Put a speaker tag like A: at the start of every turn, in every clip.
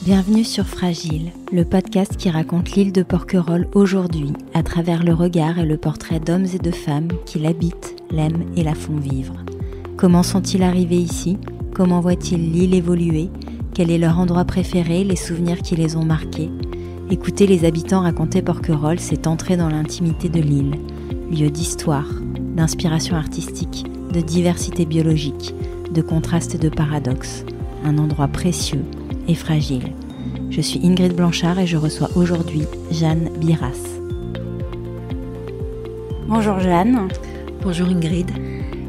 A: Bienvenue sur Fragile, le podcast qui raconte l'île de Porquerolles aujourd'hui, à travers le regard et le portrait d'hommes et de femmes qui l'habitent, l'aiment et la font vivre. Comment sont-ils arrivés ici ? Comment voient-ils l'île évoluer ? Quel est leur endroit préféré, les souvenirs qui les ont marqués ? Écouter les habitants raconter Porquerolles, c'est entrer dans l'intimité de l'île, lieu d'histoire, d'inspiration artistique, de diversité biologique, de contrastes et de paradoxes, un endroit précieux et fragile. Je suis Ingrid Blanchard et je reçois aujourd'hui Jeanne Biras. Bonjour Jeanne.
B: Bonjour Ingrid.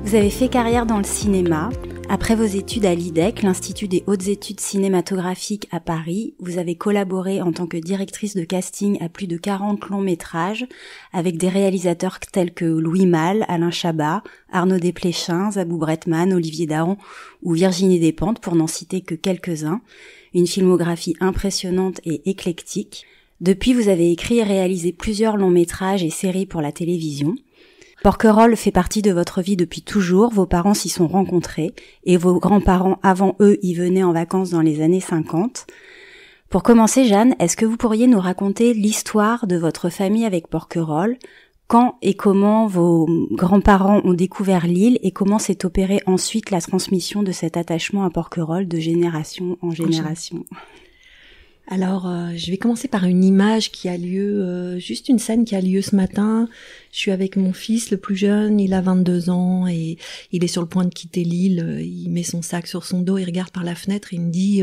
A: Vous avez fait carrière dans le cinéma. Après vos études à l'IDEC, l'Institut des hautes études cinématographiques à Paris, vous avez collaboré en tant que directrice de casting à plus de 40 longs métrages avec des réalisateurs tels que Louis Malle, Alain Chabat, Arnaud Desplechin, Zabou Bretman, Olivier Dahan ou Virginie Despentes, pour n'en citer que quelques-uns. Une filmographie impressionnante et éclectique. Depuis, vous avez écrit et réalisé plusieurs longs métrages et séries pour la télévision. Porquerolles fait partie de votre vie depuis toujours, vos parents s'y sont rencontrés et vos grands-parents avant eux y venaient en vacances dans les années 50. Pour commencer, Jeanne, est-ce que vous pourriez nous raconter l'histoire de votre famille avec Porquerolles ? Quand et comment vos grands-parents ont découvert l'île et comment s'est opérée ensuite la transmission de cet attachement à Porquerolles de génération en génération ?
B: Alors, je vais commencer par une image qui a lieu, juste une scène qui a lieu ce matin. Je suis avec mon fils, le plus jeune, il a 22 ans et il est sur le point de quitter l'île. Il met son sac sur son dos, il regarde par la fenêtre et il me dit,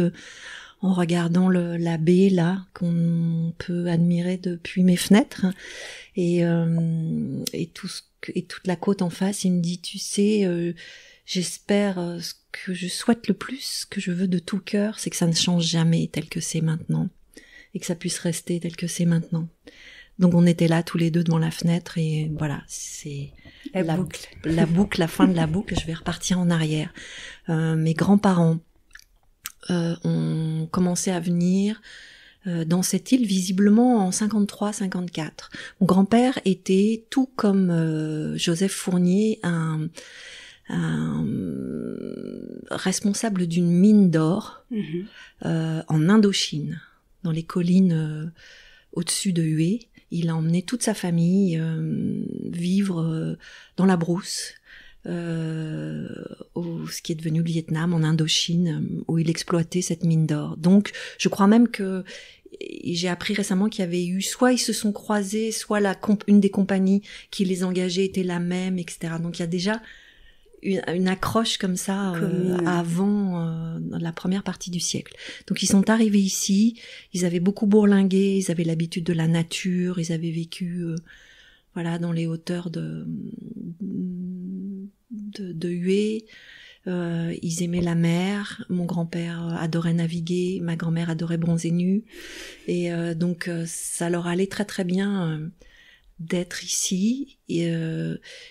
B: en regardant la baie là, qu'on peut admirer depuis mes fenêtres, et toute la côte en face, il me dit, tu sais, j'espère, ce que je souhaite le plus, que je veux de tout cœur, c'est que ça ne change jamais tel que c'est maintenant, et que ça puisse rester tel que c'est maintenant. Donc on était là tous les deux devant la fenêtre, et voilà, c'est la boucle, la fin de la boucle. Je vais repartir en arrière. Mes grands-parents ont commencé à venir dans cette île visiblement en 53-54. Mon grand-père était, tout comme Joseph Fournier, un responsable d'une mine d'or en Indochine, dans les collines au-dessus de Hue. Il a emmené toute sa famille vivre dans la brousse, ce qui est devenu le Vietnam, en Indochine, où il exploitait cette mine d'or. Donc, je crois même que j'ai appris récemment qu'il y avait eu, soit ils se sont croisés, soit une des compagnies qui les engageait était la même, etc. Donc, il y a déjà une accroche comme ça avant la première partie du siècle. Donc ils sont arrivés ici, ils avaient beaucoup bourlingué, ils avaient l'habitude de la nature, ils avaient vécu dans les hauteurs de Hue. Ils aimaient la mer, mon grand-père adorait naviguer, ma grand-mère adorait bronzer nue, et donc ça leur allait très très bien d'être ici.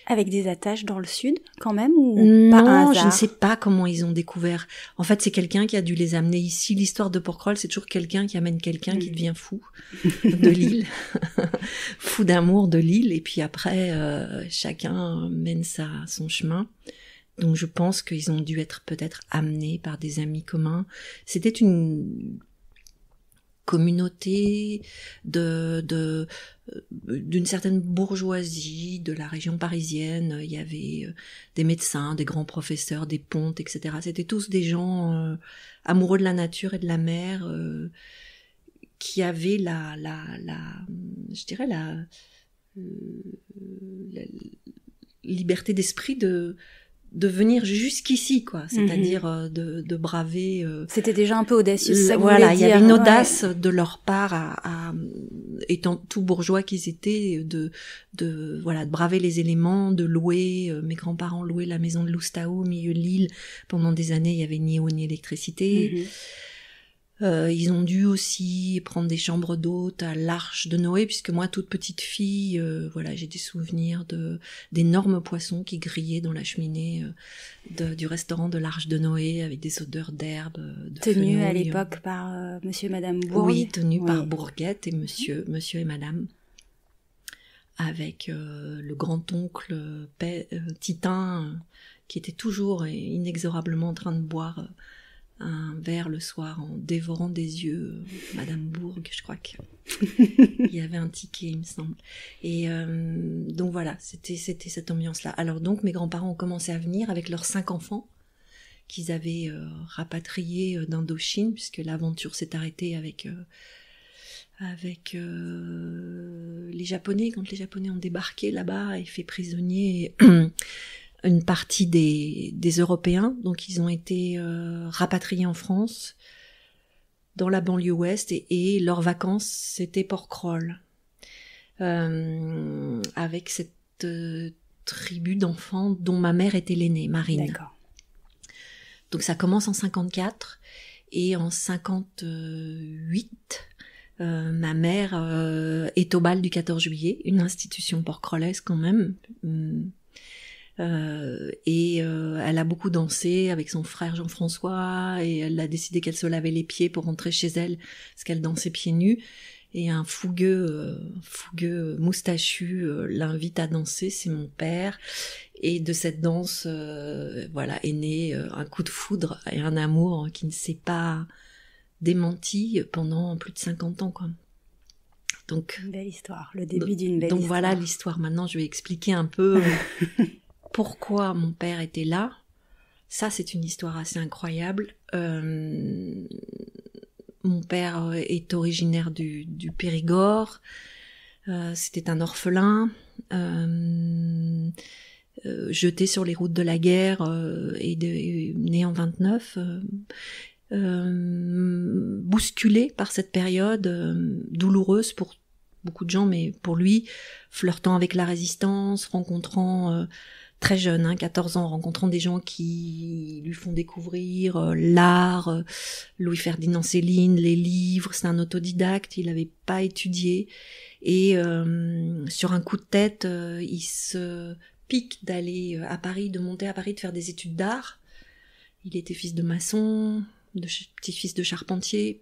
A: Avec des attaches dans le sud, quand même, ou
B: non,
A: pas un hasard ?
B: Je ne sais pas comment ils ont découvert. En fait, c'est quelqu'un qui a dû les amener ici. L'histoire de Porquerolles, c'est toujours quelqu'un qui amène quelqu'un qui devient fou de l'île, fou d'amour de l'île, et puis après, chacun mène son chemin. Donc, je pense qu'ils ont dû être peut-être amenés par des amis communs. C'était une communauté d'une certaine bourgeoisie de la région parisienne. Il y avait des médecins, des grands professeurs, des pontes, etc. C'était tous des gens amoureux de la nature et de la mer, qui avaient la liberté d'esprit de venir jusqu'ici, quoi. C'est-à-dire de braver.
A: C'était déjà un peu audacieux. Ça
B: voilà, il y avait une audace de leur part à étant tout bourgeois qu'ils étaient, de braver les éléments, de louer. Mes grands-parents louaient la maison de Loustao au milieu de l'île. Pendant des années, il y avait ni eau ni électricité. Ils ont dû aussi prendre des chambres d'hôtes à l'Arche de Noé, puisque moi, toute petite fille, j'ai des souvenirs d'énormes poissons qui grillaient dans la cheminée du restaurant de l'Arche de Noé, avec des odeurs d'herbe, de
A: tenue
B: fenouil.
A: À l'époque par monsieur et madame Bourg.
B: Oui, tenue par Bourguette et monsieur et madame, avec le grand-oncle Titin, qui était toujours et inexorablement en train de boire un verre le soir en dévorant des yeux Madame Bourg, je crois qu'il y avait un ticket, il me semble. Et donc voilà, c'était cette ambiance-là. Alors donc mes grands-parents ont commencé à venir avec leurs 5 enfants qu'ils avaient rapatriés d'Indochine, puisque l'aventure s'est arrêtée avec les Japonais, quand les Japonais ont débarqué là-bas et fait prisonniers une partie des Européens. Donc ils ont été rapatriés en France, dans la banlieue ouest, et leurs vacances, c'était Porquerolles, avec cette tribu d'enfants dont ma mère était l'aînée, Marine.
A: D'accord.
B: Donc ça commence en 54, et en 58... ma mère est au bal du 14 juillet, une institution porquerolloise quand même, et elle a beaucoup dansé avec son frère Jean-François, et elle a décidé qu'elle se lavait les pieds pour rentrer chez elle, parce qu'elle dansait pieds nus, et un fougueux moustachu l'invite à danser, c'est mon père, et de cette danse voilà est né un coup de foudre et un amour qui ne s'est pas démenti pendant plus de 50 ans, quoi. Donc,
A: une belle histoire, le début d'une belle histoire.
B: Donc voilà l'histoire. Maintenant, je vais expliquer un peu pourquoi mon père était là. Ça, c'est une histoire assez incroyable. Mon père est originaire du Périgord. C'était un orphelin, jeté sur les routes de la guerre, et né en 29. Bousculé par cette période douloureuse pour beaucoup de gens, mais pour lui, flirtant avec la résistance, rencontrant très jeune, 14 ans, rencontrant des gens qui lui font découvrir l'art, Louis-Ferdinand Céline, les livres. C'est un autodidacte, il n'avait pas étudié, et sur un coup de tête, il se pique d'aller à Paris, de monter à Paris, de faire des études d'art. Il était fils de maçon, petit-fils de charpentier.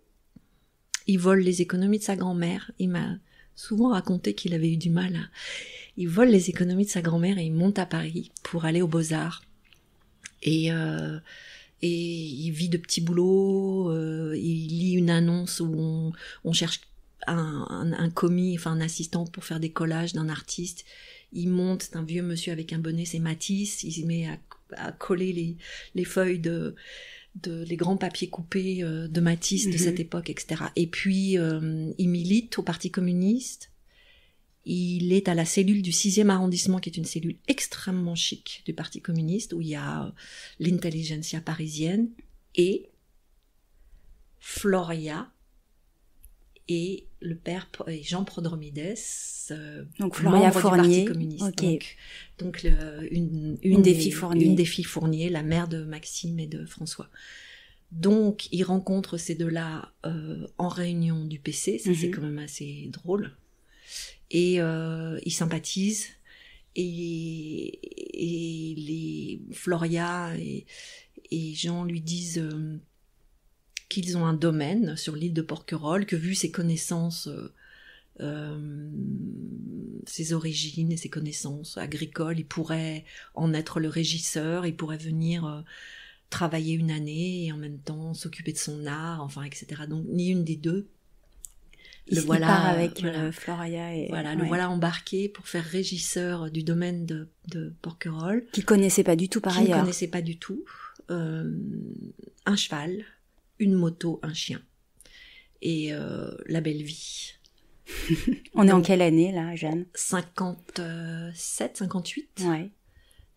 B: Il vole les économies de sa grand-mère. Il m'a souvent raconté qu'il avait eu du mal. Il vole les économies de sa grand-mère et il monte à Paris pour aller aux Beaux-Arts. Et il vit de petits boulots. Il lit une annonce où on cherche un commis, enfin un assistant pour faire des collages d'un artiste. Il monte, c'est un vieux monsieur avec un bonnet, c'est Matisse. Il se met à coller les feuilles les grands papiers coupés de Matisse de cette époque, etc. Et puis, il milite au Parti communiste. Il est à la cellule du 6e arrondissement, qui est une cellule extrêmement chic du Parti communiste, où il y a l'intelligentsia parisienne et Floria et le père Jean Prodromides,
A: donc Floria Fournier,
B: du Parti communiste.
A: Okay.
B: Donc une des filles Fournier, la mère de Maxime et de François. Donc il rencontre ces deux-là en réunion du PC, ça c'est quand même assez drôle. Et ils sympathisent, et les Floria et Jean lui disent qu'ils ont un domaine sur l'île de Porquerolles, que vu ses connaissances, ses origines et ses connaissances agricoles, il pourrait en être le régisseur, il pourrait venir travailler une année et en même temps s'occuper de son art, enfin, etc. Donc, ni une des deux.
A: Il part avec Floria et...
B: Voilà, le voilà embarqué pour faire régisseur du domaine de Porquerolles.
A: Qu'il connaissait pas du tout par ailleurs.
B: Qu'il connaissait pas du tout. Un cheval, une moto, un chien. Et la belle vie.
A: On est en quelle année, là, Jeanne?
B: 57, 58.
A: Ouais.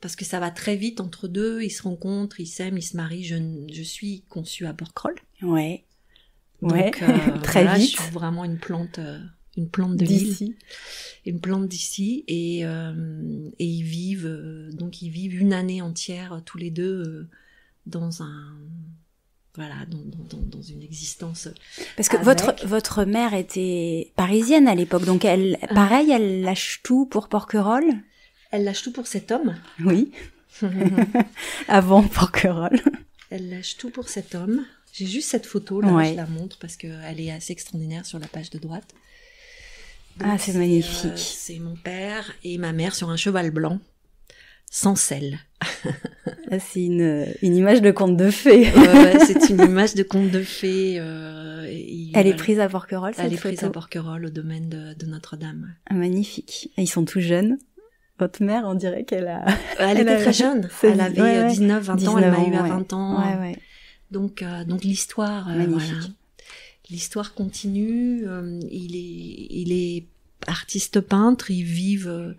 B: Parce que ça va très vite entre deux, ils se rencontrent, ils s'aiment, ils se marient. Je suis conçue à Porquerolles.
A: Ouais.
B: Donc,
A: très
B: voilà,
A: vite.
B: Je suis vraiment une plante de l'île. Une plante d'ici. Et ils vivent, donc ils vivent une année entière, tous les deux, dans une existence.
A: Parce que votre mère était parisienne à l'époque, donc elle lâche tout pour Porquerolles.
B: Elle lâche tout pour cet homme.
A: Oui. Avant Porquerolles.
B: Elle lâche tout pour cet homme. J'ai juste cette photo là, je la montre parce qu'elle est assez extraordinaire sur la page de droite. Donc,
A: c'est magnifique.
B: C'est mon père et ma mère sur un cheval blanc, sans selle.
A: Là, c'est une image de conte de fées.
B: Ouais, c'est une image de conte de fées.
A: Elle est prise à Porquerolles, cette photo.
B: Elle est prise à Porquerolles, au domaine de Notre-Dame.
A: Ah, magnifique. Et ils sont tous jeunes. Votre mère, on dirait qu'elle a...
B: Elle était très jeune. Elle avait 19, 20 ans. Elle m'a eu à 20 ans.
A: Ouais.
B: Donc l'histoire,
A: magnifique.
B: Voilà. L'histoire continue. Il est artiste peintre. Ils vivent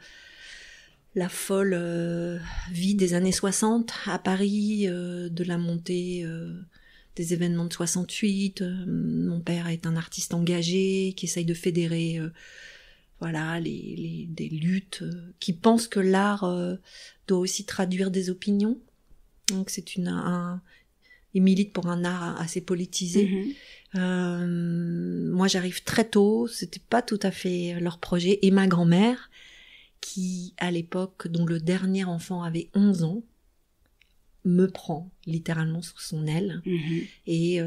B: la folle vie des années 60 à Paris, de la montée des événements de 68. Mon père est un artiste engagé qui essaye de fédérer des luttes, qui pense que l'art doit aussi traduire des opinions. Donc c'est il milite pour un art assez politisé. Moi j'arrive très tôt, c'était pas tout à fait leur projet, et ma grand-mère, qui à l'époque, dont le dernier enfant avait 11 ans, me prend littéralement sous son aile, et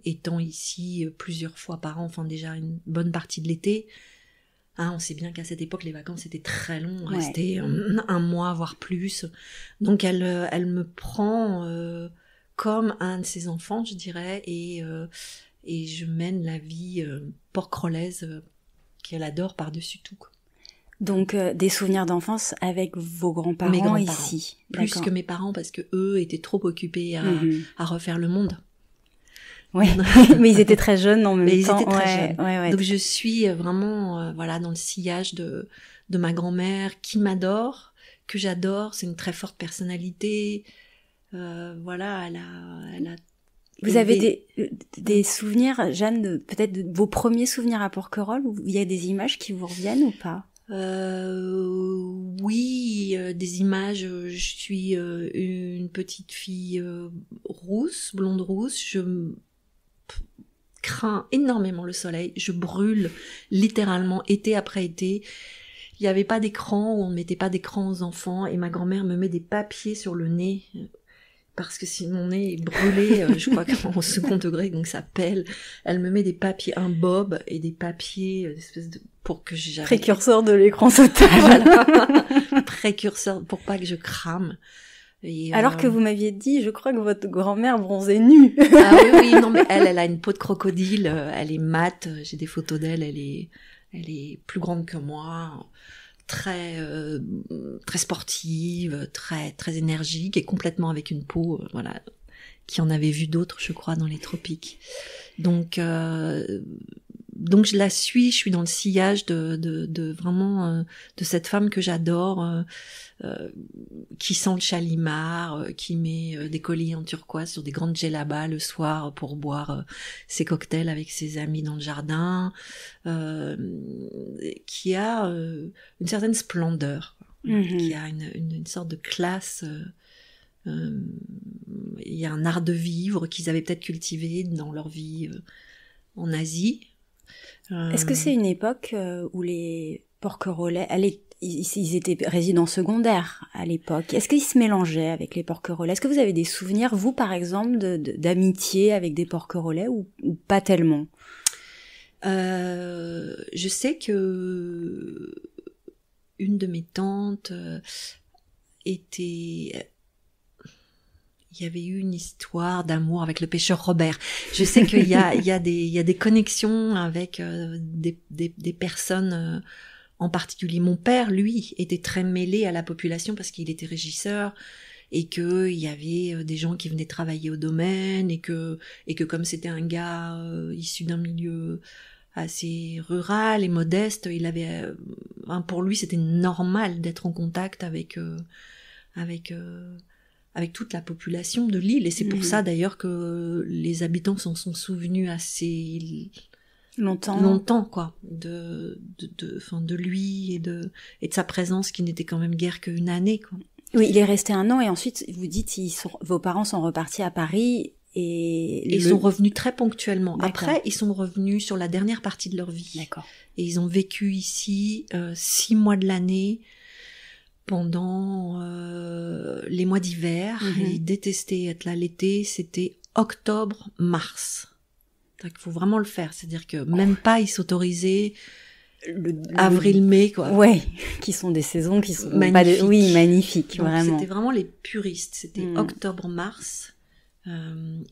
B: étant ici plusieurs fois par an, enfin déjà une bonne partie de l'été, on sait bien qu'à cette époque les vacances étaient très longues, restaient un mois voire plus, donc elle me prend comme un de ses enfants, je dirais, et je mène la vie porquerolloise qu'elle adore par-dessus tout, quoi.
A: Donc des souvenirs d'enfance avec vos grands-parents,
B: mes grands-parents
A: ici.
B: Plus que mes parents, parce que eux étaient trop occupés à refaire le monde.
A: Oui, mais ils étaient très jeunes en même temps.
B: Ils étaient très jeunes.
A: Ouais.
B: Donc je suis vraiment dans le sillage de ma grand-mère, qui m'adore, que j'adore. C'est une très forte personnalité. Elle a
A: Vous avez des souvenirs, Jeanne, peut-être de vos premiers souvenirs à Porquerolles, où il y a des images qui vous reviennent ou pas?
B: Oui, des images. Je suis une petite fille blonde rousse. Je crains énormément le soleil. Je brûle littéralement été après été. Il n'y avait pas d'écran, ou on ne mettait pas d'écran aux enfants, et ma grand-mère me met des papiers sur le nez, parce que si mon nez est brûlé, je crois qu'en second degré, donc ça pèle. Elle me met des papiers, un bob et des papiers, pour que j'arrête.
A: Précurseur de l'écran sautable.
B: Voilà. Précurseur, pour pas que je crame. Et,
A: alors que vous m'aviez dit, je crois que votre grand-mère bronzait nue.
B: Ah oui, non, mais elle a une peau de crocodile, elle est mate, j'ai des photos d'elle, elle est plus grande que moi, très sportive, très très énergique, et complètement avec une peau qui en avait vu d'autres, je crois, dans les tropiques. Donc je la suis, je suis dans le sillage de vraiment de cette femme que j'adore, qui sent le chalimard, qui met des colliers en turquoise sur des grandes djellabas le soir pour boire ses cocktails avec ses amis dans le jardin, qui a une certaine splendeur, qui a une sorte de classe. Il y a un art de vivre qu'ils avaient peut-être cultivé dans leur vie en Asie.
A: Est-ce que c'est une époque où les Porquerolais, ils étaient résidents secondaires à l'époque. Est-ce qu'ils se mélangeaient avec les Porquerolais? Est-ce que vous avez des souvenirs, vous par exemple, d'amitié avec des Porquerolais ou pas tellement?
B: Je sais que une de mes tantes il y avait eu une histoire d'amour avec le pêcheur Robert. Je sais qu'il y a des connexions avec des personnes en particulier. Mon père, lui, était très mêlé à la population parce qu'il était régisseur, et que il y avait des gens qui venaient travailler au domaine, et que comme c'était un gars issu d'un milieu assez rural et modeste, il avait pour lui c'était normal d'être en contact avec toute la population de l'île, et c'est pour ça d'ailleurs que les habitants s'en sont souvenus assez longtemps quoi, de lui et de sa présence, qui n'était quand même guère qu'une année, quoi.
A: Oui, il est resté 1 an, et ensuite vous dites vos parents sont repartis à Paris, et
B: ils sont revenus très ponctuellement.
A: D'accord.
B: Après, ils sont revenus sur la dernière partie de leur vie.
A: D'accord.
B: Et ils ont vécu ici 6 mois de l'année, pendant les mois d'hiver. Ils détestaient être là l'été. C'était octobre-mars. Il faut vraiment le faire. C'est-à-dire que même pas ils s'autorisaient avril-mai, quoi.
A: Ouais, qui sont des saisons qui sont
B: magnifiques.
A: Magnifiques,
B: donc,
A: vraiment.
B: C'était vraiment les puristes. C'était octobre-mars,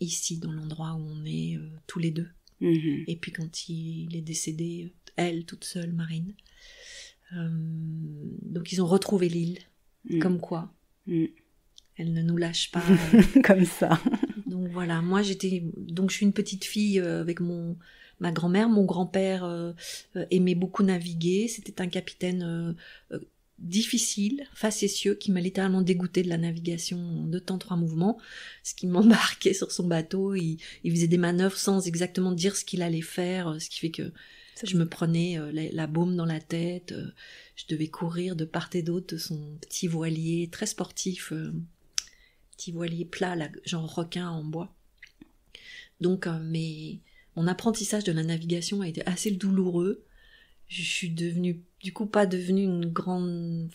B: ici, dans l'endroit où on est tous les deux. Et puis quand il est décédé, elle toute seule, Marine. Donc ils ont retrouvé l'île, comme quoi. Elle ne nous lâche pas.
A: Comme ça.
B: Donc voilà, moi je suis une petite fille avec ma grand-mère. Mon grand-père aimait beaucoup naviguer. C'était un capitaine difficile, facétieux, qui m'a littéralement dégoûté de la navigation en 2 temps 3 mouvements. Ce qui m'embarquait sur son bateau, il faisait des manœuvres sans exactement dire ce qu'il allait faire, ce qui fait que je me prenais la baume dans la tête. Je devais courir de part et d'autre de son petit voilier très sportif, petit voilier plat, là, genre requin en bois. Donc mon apprentissage de la navigation a été assez douloureux. Je suis du coup pas devenue une grande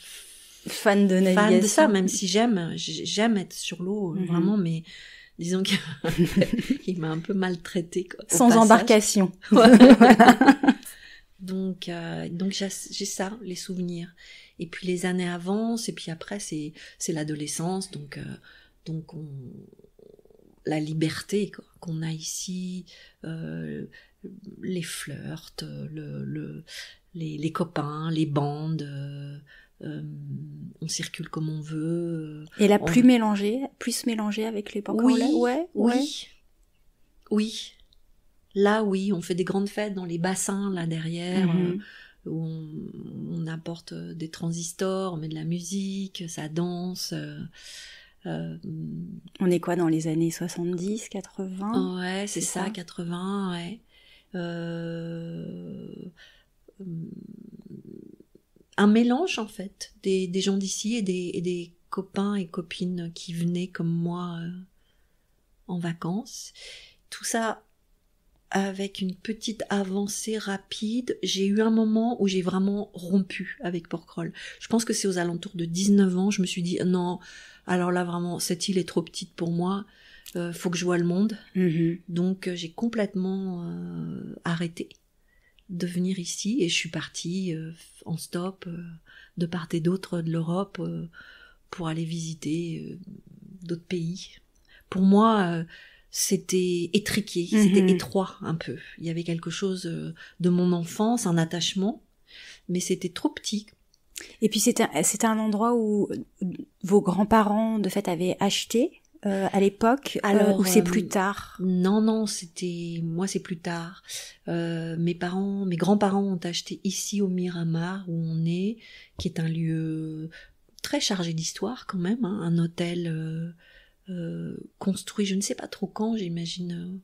A: fan de navigation.
B: Fan de ça, même si j'aime être sur l'eau, vraiment, mais disons qu'il m'a un peu maltraitée.
A: Sans embarcation.
B: Donc j'ai ça, les souvenirs. Et puis les années avancent, et puis après c'est l'adolescence, donc la liberté qu'on a ici, les flirts, les copains, les bandes, on circule comme on veut.
A: Et là, plus se mélanger avec l'époque anglaise.
B: Oui. Là, oui, on fait des grandes fêtes dans les bassins, là derrière, où on apporte des transistors, on met de la musique, ça danse.
A: On est quoi dans les années 70, 80 ?
B: Ouais, c'est ça, 80, ouais. Un mélange, en fait, des gens d'ici et des copains et copines qui venaient comme moi en vacances. Tout ça avec une petite avancée rapide. J'ai eu un moment où j'ai vraiment rompu avec Porquerolles. Je pense que c'est aux alentours de 19 ans. Je me suis dit, non, alors là vraiment, cette île est trop petite pour moi. Faut que je voie le monde. Donc j'ai complètement arrêté de venir ici et je suis partie en stop de part et d'autre de l'Europe pour aller visiter d'autres pays. Pour moi, c'était étriqué, c'était étroit un peu. Il y avait quelque chose de mon enfance, un attachement, mais c'était trop petit.
A: Et puis c'était un endroit où vos grands-parents de fait avaient acheté à l'époque, ou c'est plus tard?
B: Non, moi c'est plus tard. Mes grands-parents ont acheté ici au Miramar où on est, qui est un lieu très chargé d'histoire quand même, hein, un hôtel construit, je ne sais pas trop quand, j'imagine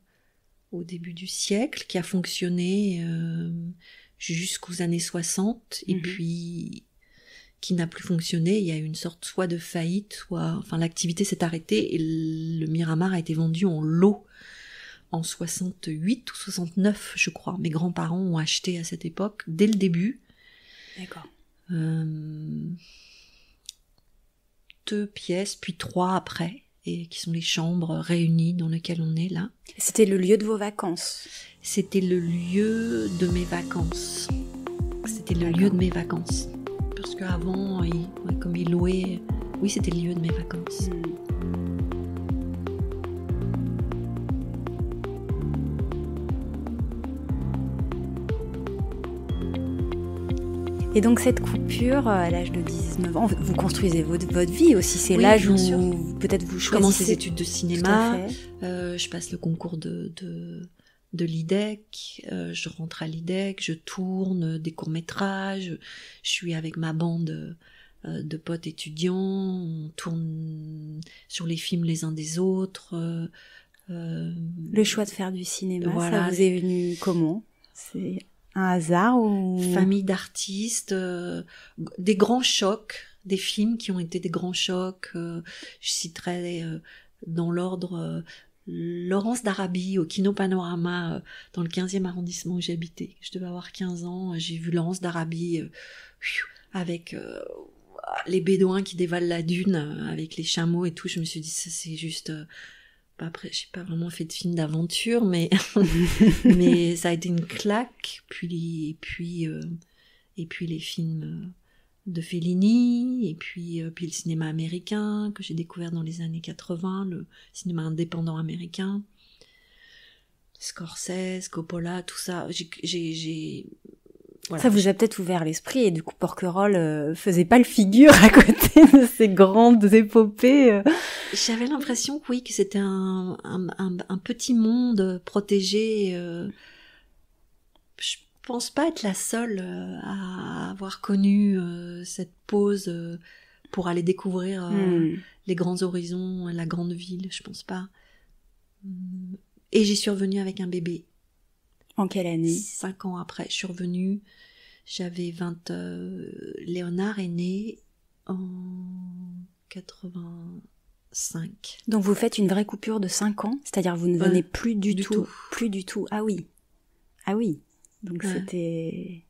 B: au début du siècle, qui a fonctionné jusqu'aux années 60, et puis qui n'a plus fonctionné. Il y a eu une sorte soit de faillite, l'activité s'est arrêtée et le Miramar a été vendu en lot en 68 ou 69, je crois. Mes grands-parents ont acheté à cette époque, dès le début.
A: D'accord.
B: 2 pièces, puis 3 après, et qui sont les chambres réunies dans lesquelles on est là.
A: C'était le lieu de vos vacances?
B: C'était le lieu de mes vacances. Parce qu'avant, comme ils louaient, oui, c'était le lieu de mes vacances.
A: Et donc cette coupure, à l'âge de 19 ans, vous construisez votre vie aussi, c'est oui, l'âge où peut-être vous choisissez...
B: Je commence les études de cinéma, je passe le concours de l'IDEC, je rentre à l'IDEC, je tourne des courts-métrages, je suis avec ma bande de potes étudiants, on tourne sur les films les uns des autres.
A: Le choix de faire du cinéma, voilà. Ça vous est venu comment? C'est un hasard ou...
B: Famille d'artistes, des grands chocs, des films qui ont été des grands chocs. Je citerai dans l'ordre Laurence d'Arabie au Kino Panorama dans le 15e arrondissement où j'habitais. Je devais avoir 15 ans, j'ai vu Laurence d'Arabie avec les bédouins qui dévalent la dune avec les chameaux et tout. Je me suis dit, ça c'est juste... Après, j'ai pas vraiment fait de film d'aventure, mais mais ça a été une claque. Puis et puis les films de Fellini, et puis le cinéma américain que j'ai découvert dans les années 80, le cinéma indépendant américain, Scorsese, Coppola, tout ça. Voilà.
A: Ça vous a peut-être ouvert l'esprit, et du coup Porquerolles faisait pas le figure à côté de ces grandes épopées.
B: J'avais l'impression que oui, que c'était un petit monde protégé. Je pense pas être la seule à avoir connu cette pause pour aller découvrir les grands horizons, la grande ville, je pense pas. Et j'y suis revenue avec un bébé.
A: En quelle année?
B: 5 ans après, je suis revenue. J'avais 20... Léonard est né en 85.
A: Donc vous faites une vraie coupure de 5 ans? C'est-à-dire vous ne venez plus du tout. Plus du tout. Ah oui. Ah oui. Donc c'était...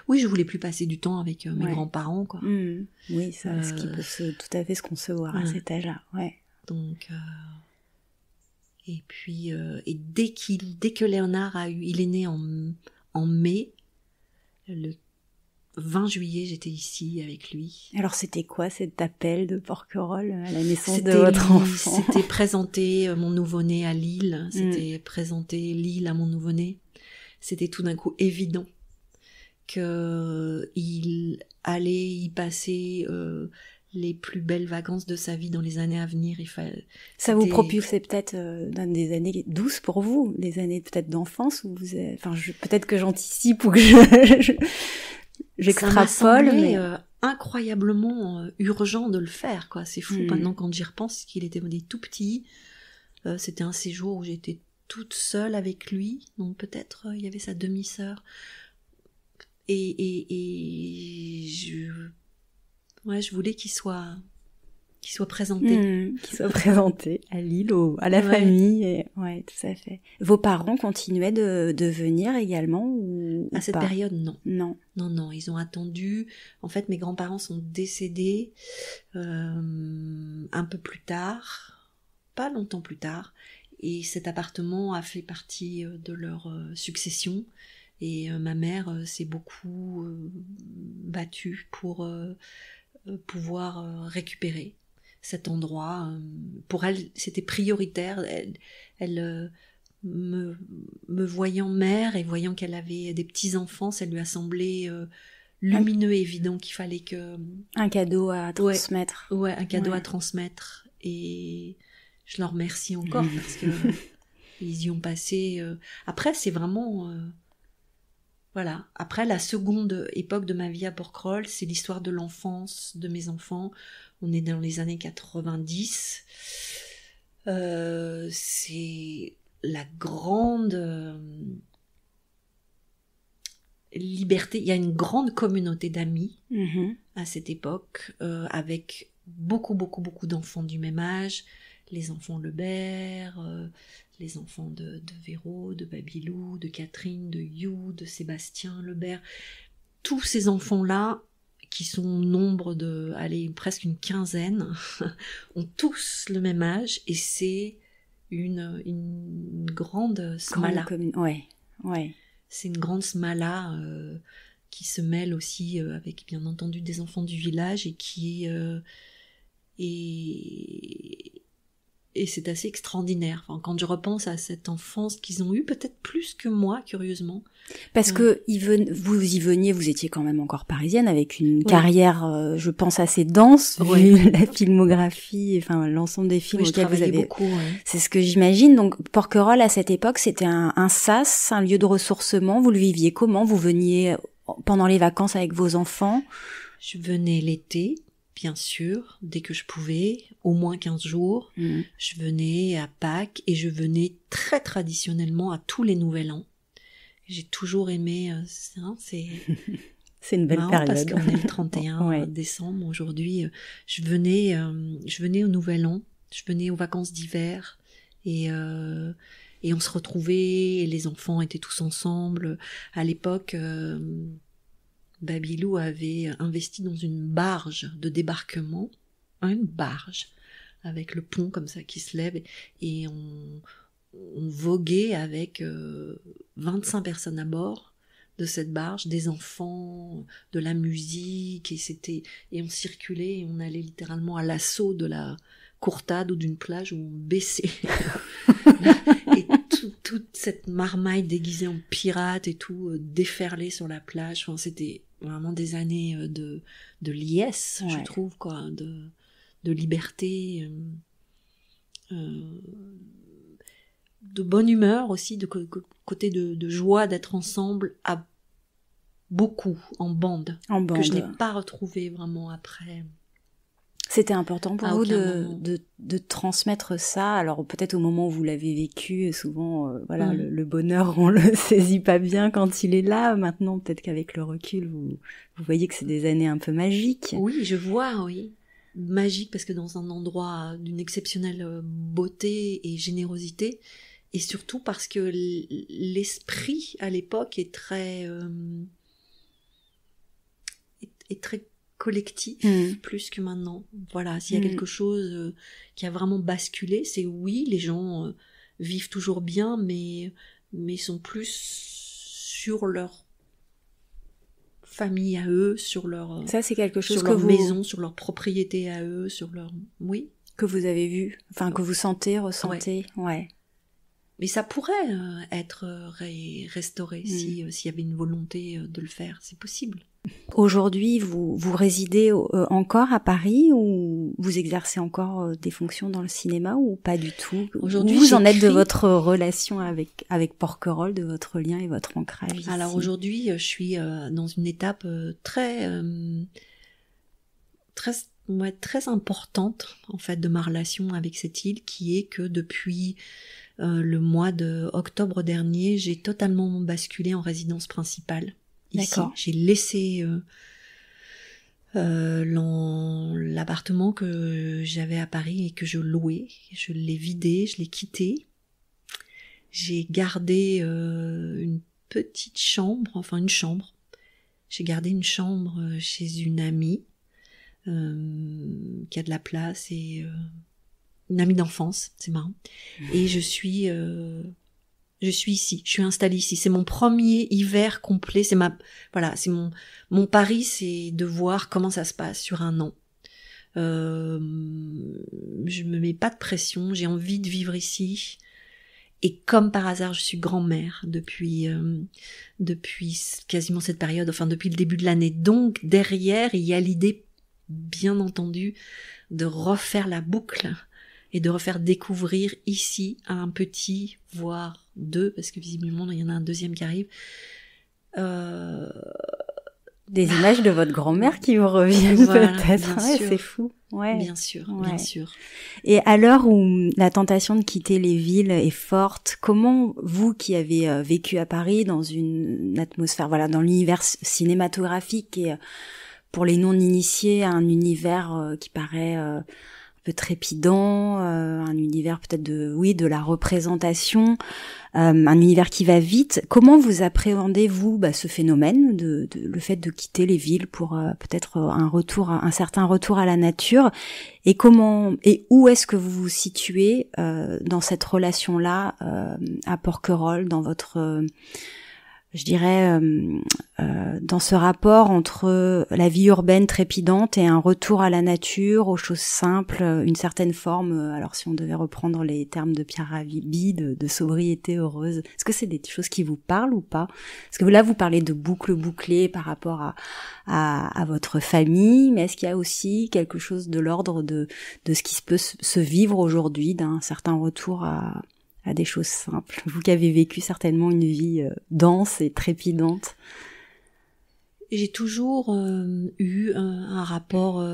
B: Oui, je voulais plus passer du temps avec mes grands-parents, quoi.
A: Oui, ça, ce qui peut tout à fait se concevoir à cet âge-là. Ouais.
B: Donc... Et puis, et dès que Léonard il est né en mai, le 20 juillet, j'étais ici avec lui.
A: Alors, c'était quoi cet appel de Porquerolles à la naissance de votre enfant?
B: C'était présenter mon nouveau-né à Lille. C'était présenter Lille à mon nouveau-né. C'était tout d'un coup évident qu'il allait y passer les plus belles vacances de sa vie dans les années à venir.
A: Ça vous propulsait peut-être dans des années douces pour vous, des années peut-être d'enfance où vous êtes... Enfin, peut-être que j'anticipe ou que j'extrapole.
B: Ça m'a semblé incroyablement urgent de le faire, quoi. C'est fou maintenant quand j'y repense, qu'il était tout petit. C'était un séjour où j'étais toute seule avec lui, donc peut-être il y avait sa demi-sœur. Et je voulais qu'il soit présenté.
A: Qu'il soit présenté à Lille, à la famille. Et... Ouais, tout à fait. Vos parents continuaient de venir également ou
B: à cette période, non.
A: Non,
B: ils ont attendu. En fait, mes grands-parents sont décédés un peu plus tard, pas longtemps plus tard. Et cet appartement a fait partie de leur succession. Et ma mère s'est beaucoup battue pour pouvoir récupérer cet endroit. Pour elle, c'était prioritaire. Elle me voyant mère et voyant qu'elle avait des petits-enfants, ça lui a semblé lumineux et évident qu'il fallait que...
A: Un cadeau à transmettre.
B: Ouais, un cadeau à transmettre. Et je leur remercie encore parce que ils y ont passé... Après, c'est vraiment... Voilà. Après, la seconde époque de ma vie à Porquerolles, c'est l'histoire de l'enfance de mes enfants. On est dans les années 90. C'est la grande liberté. Il y a une grande communauté d'amis à cette époque, avec beaucoup d'enfants du même âge. Les enfants Lebert, les enfants de Véro, de Babylou, de Catherine, de You, de Sébastien Lebert. Tous ces enfants-là, qui sont au nombre de, presque une quinzaine, ont tous le même âge, et c'est une grande smala.
A: Ouais.
B: C'est une grande smala qui se mêle aussi avec, bien entendu, des enfants du village, et qui et c'est assez extraordinaire. Enfin, quand je repense à cette enfance qu'ils ont eue, peut-être plus que moi, curieusement.
A: Parce que vous y veniez, vous étiez quand même encore parisienne, avec une carrière, je pense, assez dense, vu la filmographie, enfin l'ensemble des films auxquels vous avez...
B: beaucoup.
A: C'est ce que j'imagine. Donc Porquerolles, à cette époque, c'était un sas, un lieu de ressourcement. Vous le viviez comment? Vous veniez pendant les vacances avec vos enfants?
B: Je venais l'été, bien sûr, dès que je pouvais, au moins 15 jours. Je venais à Pâques et je venais très traditionnellement à tous les Nouvel An. J'ai toujours aimé ça, c'est
A: une belle période.
B: Parce qu'on est le 31 décembre aujourd'hui. Je venais au Nouvel An, je venais aux vacances d'hiver et on se retrouvait, et les enfants étaient tous ensemble. À l'époque... Babylou avait investi dans une barge de débarquement, une barge, avec le pont comme ça qui se lève, et on voguait avec 25 personnes à bord de cette barge, des enfants, de la musique, et on circulait, et on allait littéralement à l'assaut de la courtade ou d'une plage où on baissait. Et toute cette marmaille déguisée en pirate et tout, déferlée sur la plage. Enfin, c'était vraiment des années de liesse, je trouve, quoi, de liberté, de bonne humeur aussi, de côté de joie d'être ensemble à beaucoup, en bande. Que je n'ai pas retrouvé vraiment après.
A: C'était important pour vous de transmettre ça. Alors peut-être au moment où vous l'avez vécu, souvent le bonheur on le saisit pas bien quand il est là. Maintenant peut-être qu'avec le recul vous voyez que c'est des années un peu magiques.
B: Oui, je vois, oui. Magique parce que dans un endroit d'une exceptionnelle beauté et générosité, et surtout parce que l'esprit à l'époque est très collectif, plus que maintenant. Voilà, s'il y a quelque chose qui a vraiment basculé, c'est oui, les gens vivent toujours bien, mais sont plus sur leur famille à eux, sur leur
A: ça c'est quelque chose
B: sur leur maison, sur leur propriété à eux, sur leur
A: que vous avez vu, enfin que vous ressentez, ouais.
B: Mais ça pourrait être restauré s'il y avait une volonté de le faire, c'est possible.
A: Aujourd'hui, vous résidez encore à Paris ou vous exercez encore des fonctions dans le cinéma ou pas du tout? Aujourd'hui, vous en êtes de votre relation avec Porquerolles, de votre lien et votre ancrage ici?
B: Alors aujourd'hui, je suis dans une étape très importante en fait de ma relation avec cette île, qui est que depuis le mois de octobre dernier, j'ai totalement basculé en résidence principale. Ici, d'accord. J'ai laissé l'appartement que j'avais à Paris et que je louais. Je l'ai vidé, je l'ai quitté. J'ai gardé une petite chambre, enfin une chambre. J'ai gardé une chambre chez une amie qui a de la place et une amie d'enfance, c'est marrant. Et je suis ici, je suis installée ici. C'est mon premier hiver complet. C'est mon pari, c'est de voir comment ça se passe sur un an. Je me mets pas de pression. J'ai envie de vivre ici. Et comme par hasard, je suis grand-mère depuis quasiment cette période, enfin depuis le début de l'année. Donc derrière, il y a l'idée, bien entendu, de refaire la boucle et de refaire découvrir ici à un petit, voire deux, parce que visiblement il y en a un deuxième qui arrive.
A: Des images de votre grand-mère qui vous reviennent peut-être, c'est fou. Ouais.
B: Bien sûr, bien sûr.
A: Et à l'heure où la tentation de quitter les villes est forte, comment vous qui avez vécu à Paris dans une atmosphère, dans l'univers cinématographique et pour les non-initiés, un univers qui paraît un peu trépidant, un univers peut-être de la représentation, un univers qui va vite. Comment vous appréhendez-vous ce phénomène le fait de quitter les villes pour peut-être un certain retour à la nature, et où est-ce que vous vous situez dans cette relation-là à Porquerolles, dans votre je dirais, dans ce rapport entre la vie urbaine trépidante et un retour à la nature, aux choses simples, une certaine forme, alors si on devait reprendre les termes de Pierre Rabhi, de sobriété heureuse. Est-ce que c'est des choses qui vous parlent ou pas? Parce que là, vous parlez de boucle bouclée par rapport à votre famille, mais est-ce qu'il y a aussi quelque chose de l'ordre de ce qui peut se vivre aujourd'hui, d'un certain retour à des choses simples, vous qui avez vécu certainement une vie dense et trépidante?
B: J'ai toujours eu un rapport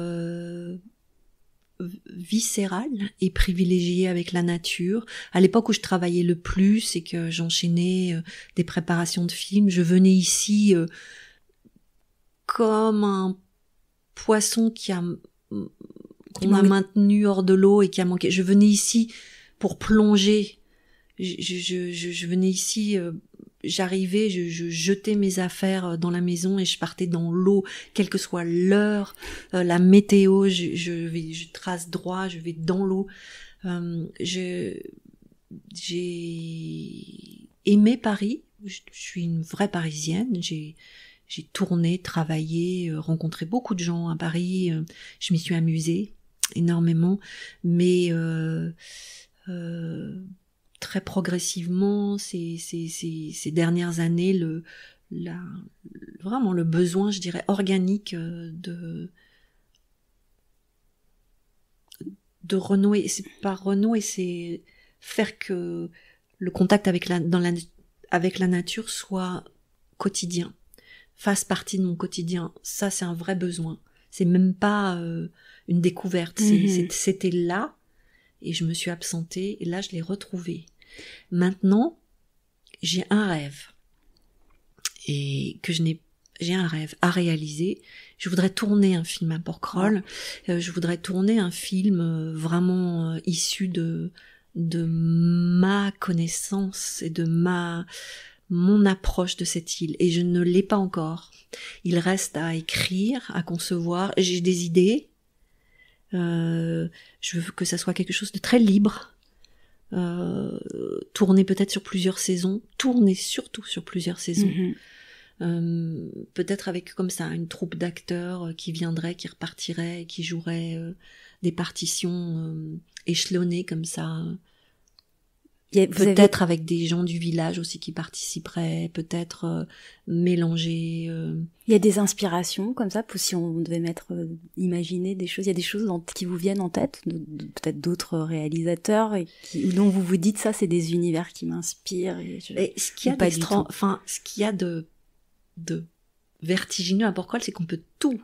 B: viscéral et privilégié avec la nature. À l'époque où je travaillais le plus et que j'enchaînais des préparations de films, je venais ici comme un poisson qu'on a maintenu hors de l'eau et qui a manqué. Je venais ici pour plonger. Je venais ici, j'arrivais, je jetais mes affaires dans la maison et je partais dans l'eau, quelle que soit l'heure, la météo, je trace droit, je vais dans l'eau. J'ai aimé Paris je suis une vraie Parisienne. J'ai tourné, travaillé, rencontré beaucoup de gens à Paris. Je m'y suis amusée énormément, mais très progressivement, ces dernières années, vraiment le besoin, je dirais, organique de renouer. C'est pas renouer, c'est faire que le contact avec la nature soit quotidien, fasse partie de mon quotidien. Ça, c'est un vrai besoin. C'est même pas une découverte. C'était là, et je me suis absentée, et là, je l'ai retrouvé. Maintenant, j'ai un rêve. Et j'ai un rêve à réaliser. Je voudrais tourner un film à Porquerolles. Je voudrais tourner un film vraiment issu de ma connaissance et de mon approche de cette île. Et je ne l'ai pas encore. Il reste à écrire, à concevoir. J'ai des idées. Je veux que ça soit quelque chose de très libre. Tourner peut-être sur plusieurs saisons. Tourner surtout sur plusieurs saisons. Peut-être avec comme ça une troupe d'acteurs qui viendraient, qui repartiraient, qui joueraient des partitions échelonnées comme ça. Peut-être avec des gens du village aussi qui participeraient, peut-être mélanger.
A: Il y a des inspirations comme ça, si on devait imaginer des choses. Il y a des choses qui vous viennent en tête, peut-être d'autres réalisateurs dont vous vous dites ça, c'est des univers qui m'inspirent.
B: Ce qu'il y a de vertigineux à Porquerolles, c'est qu'on peut tout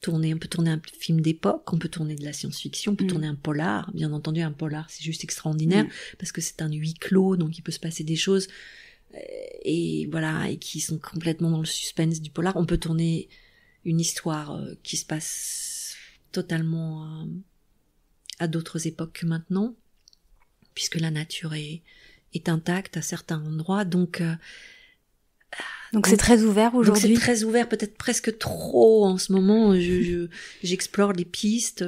B: tourner. On peut tourner un film d'époque, on peut tourner de la science-fiction, on peut tourner un polar. Bien entendu, un polar, c'est juste extraordinaire parce que c'est un huis clos, donc il peut se passer des choses et voilà, et qui sont complètement dans le suspense du polar. On peut tourner une histoire qui se passe totalement à d'autres époques que maintenant, puisque la nature est intacte à certains endroits, donc
A: c'est très ouvert aujourd'hui.
B: Donc c'est très ouvert, peut-être presque trop en ce moment. J'explore les pistes,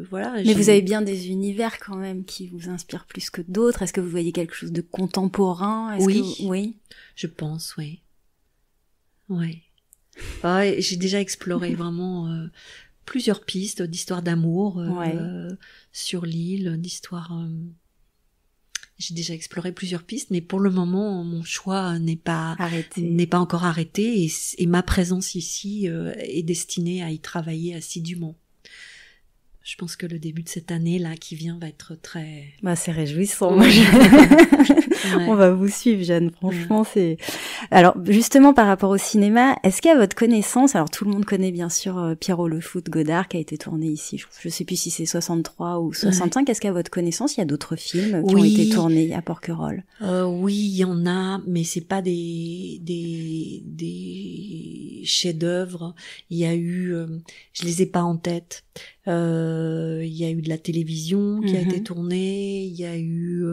B: voilà.
A: Mais vous avez bien des univers quand même qui vous inspirent plus que d'autres. Est-ce que vous voyez quelque chose de contemporain? Oui,
B: je pense, oui. Ouais. J'ai déjà exploré vraiment plusieurs pistes d'histoires d'amour sur l'île, d'histoires. J'ai déjà exploré plusieurs pistes, mais pour le moment, mon choix n'est pas encore arrêté, et ma présence ici est destinée à y travailler assidûment. Je pense que le début de cette année là qui vient va être très.
A: C'est réjouissant. On va vous suivre, Jeanne. Franchement, c'est. Alors justement par rapport au cinéma, est-ce qu'à votre connaissance, alors tout le monde connaît bien sûr Pierrot le Fou de Godard qui a été tourné ici. Je sais plus si c'est 63 ou 65. Est-ce qu'à votre connaissance, il y a d'autres films qui ont été tournés à Porquerolles?
B: Oui, il y en a, mais c'est pas des chefs-d'œuvre. Il y a eu, je les ai pas en tête. Il y a eu de la télévision qui a été tournée. Il y a eu.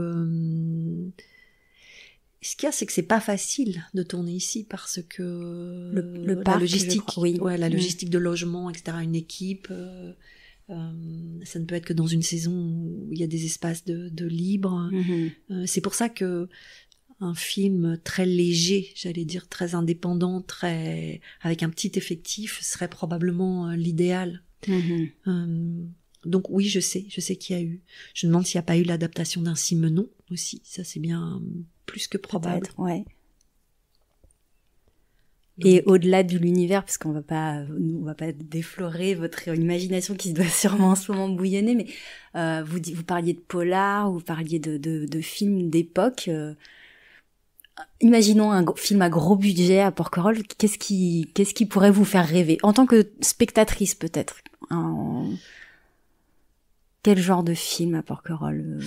B: Ce qu'il y a, c'est que c'est pas facile de tourner ici parce que
A: le parc,
B: la logistique, la logistique de logement, etc. Une équipe, ça ne peut être que dans une saison où il y a des espaces de libre. C'est pour ça que un film très léger, j'allais dire très indépendant, avec un petit effectif, serait probablement l'idéal. Donc oui, je sais qu'il y a eu. Je me demande s'il n'y a pas eu l'adaptation d'un Simenon aussi. Ça, c'est bien plus que probable.
A: Peut-être, ouais. Et au-delà de l'univers, parce qu'on va pas déflorer votre imagination qui doit sûrement en ce moment bouillonner, mais vous parliez de polar, vous parliez de films d'époque. Imaginons un film à gros budget à Porquerolles. Qu'est-ce qui pourrait vous faire rêver en tant que spectatrice peut-être? Quel genre de film à Porquerolles?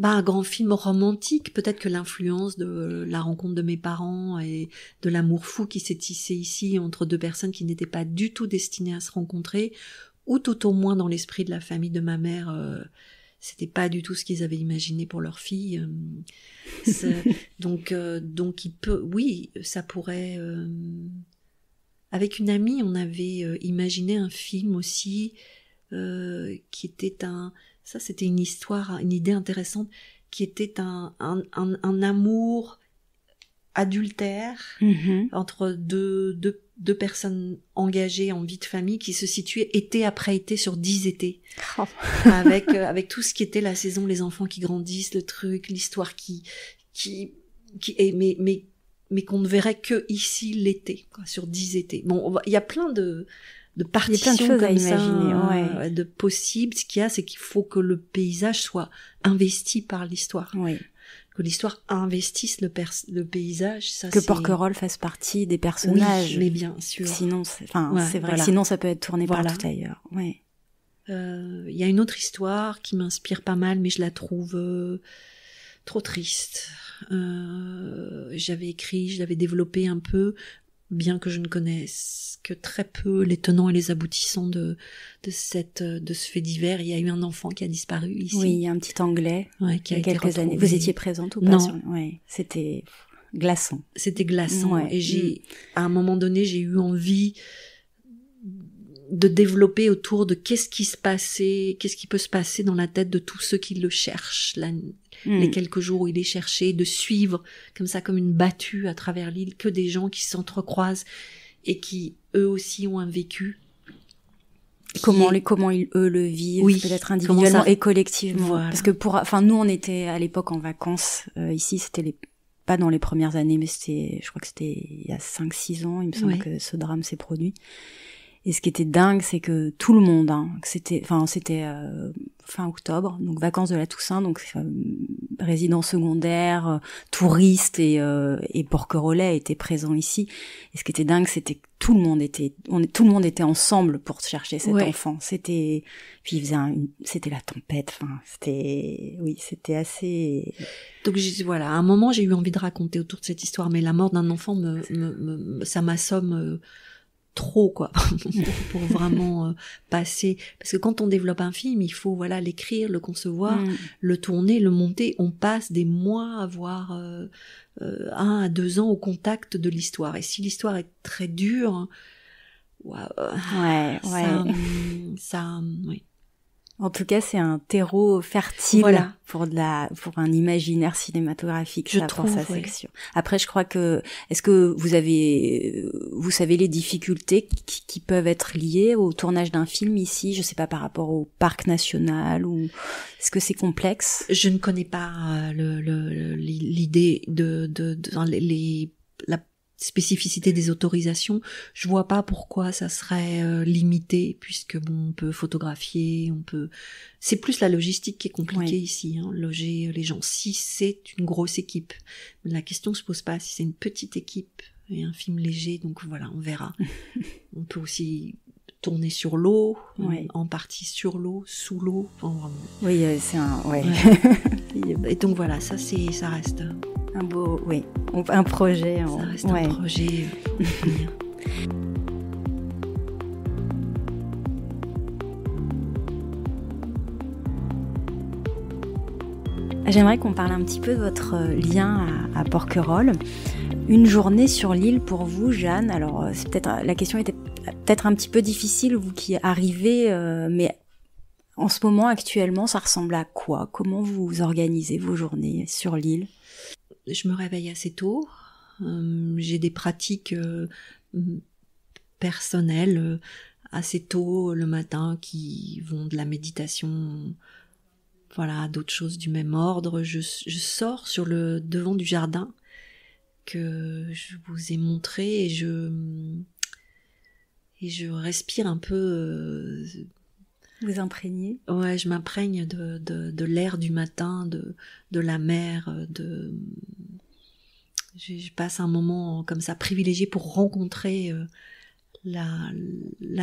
B: Un grand film romantique. Peut-être que l'influence de la rencontre de mes parents et de l'amour fou qui s'est tissé ici entre deux personnes qui n'étaient pas du tout destinées à se rencontrer, ou tout au moins dans l'esprit de la famille de ma mère, c'était pas du tout ce qu'ils avaient imaginé pour leur fille. Donc ça pourrait. Avec une amie, on avait imaginé un film aussi. Qui était ça c'était une histoire, une idée intéressante, qui était un amour adultère entre deux personnes engagées en vie de famille qui se situaient été après été sur 10 étés. Avec tout ce qui était la saison, les enfants qui grandissent, le truc, l'histoire qui est, mais qu'on ne verrait que ici l'été, quoi, sur 10 étés. Bon, il y a plein de partitions comme ça, de possibles. Ce qu'il y a, c'est qu'il faut que le paysage soit investi par l'histoire.
A: Oui.
B: Que l'histoire investisse le paysage. Ça,
A: que Porquerolles fasse partie des personnages.
B: Oui, mais bien sûr.
A: Sinon, c'est vrai. Voilà. Sinon, ça peut être tourné partout ailleurs. Ouais.
B: Y a une autre histoire qui m'inspire pas mal, mais je la trouve trop triste. Je l'avais développé un peu, bien que je ne connaisse que très peu les tenants et les aboutissants de ce fait divers. Il y a eu un enfant qui a disparu ici.
A: Oui, il y a un petit Anglais
B: qui a
A: il y a quelques
B: retrouvé.
A: années. Vous étiez présente ou pas?
B: Non.
A: C'était glaçant.
B: C'était glaçant. Ouais. Et à un moment donné, j'ai eu envie de développer autour de qu'est-ce qui peut se passer dans la tête de tous ceux qui le cherchent, les quelques jours où il est cherché, de suivre comme ça, comme une battue à travers l'île, que des gens qui s'entrecroisent et qui eux aussi ont un vécu.
A: Comment ils eux le vivent, peut-être individuellement et collectivement. Voilà. Parce que nous on était à l'époque en vacances ici, c'était pas dans les premières années, mais je crois que c'était il y a 5-6 ans, il me semble que ce drame s'est produit. Et ce qui était dingue, c'est que tout le monde, c'était fin octobre, donc vacances de la Toussaint, donc résidents secondaires, touristes et Porquerolais étaient présents ici. Et ce qui était dingue, c'était que tout le monde était ensemble pour chercher cet enfant. Puis c'était la tempête. C'était assez.
B: Donc à un moment j'ai eu envie de raconter autour de cette histoire, mais la mort d'un enfant ça m'assomme. Trop quoi pour vraiment passer, parce que quand on développe un film il faut l'écrire, le concevoir, le tourner, le monter, on passe des mois voire 1 à 2 ans au contact de l'histoire, et si l'histoire est très dure ça
A: en tout cas, c'est un terreau fertile pour un imaginaire cinématographique, pour sa section. Après, je crois est-ce que vous savez les difficultés qui peuvent être liées au tournage d'un film ici, je sais pas, par rapport au parc national, ou est-ce que c'est complexe?
B: Je ne connais pas l'idée la spécificité des autorisations. Je vois pas pourquoi ça serait limité, puisque on peut photographier, c'est plus la logistique qui est compliquée ici, loger les gens. Si c'est une grosse équipe, la question se pose pas. Si c'est une petite équipe et un film léger, donc on verra. On peut aussi tourner sur l'eau, en partie sur l'eau, sous l'eau.
A: Oui, c'est un
B: Et donc ça reste
A: un beau, un projet.
B: Ça reste un projet.
A: J'aimerais qu'on parle un petit peu de votre lien à Porquerolles. Une journée sur l'île pour vous, Jeanne. Alors, la question était peut-être un petit peu difficile, vous qui arrivez, mais en ce moment, actuellement, ça ressemble à quoi? Comment vous organisez vos journées sur l'île?
B: Je me réveille assez tôt. J'ai des pratiques personnelles assez tôt le matin qui vont de la méditation, d'autres choses du même ordre. Je sors sur le devant du jardin que je vous ai montré et je respire un peu.
A: Vous imprégnez?
B: Ouais, je m'imprègne de l'air du matin, de la mer, je passe un moment comme ça privilégié pour rencontrer la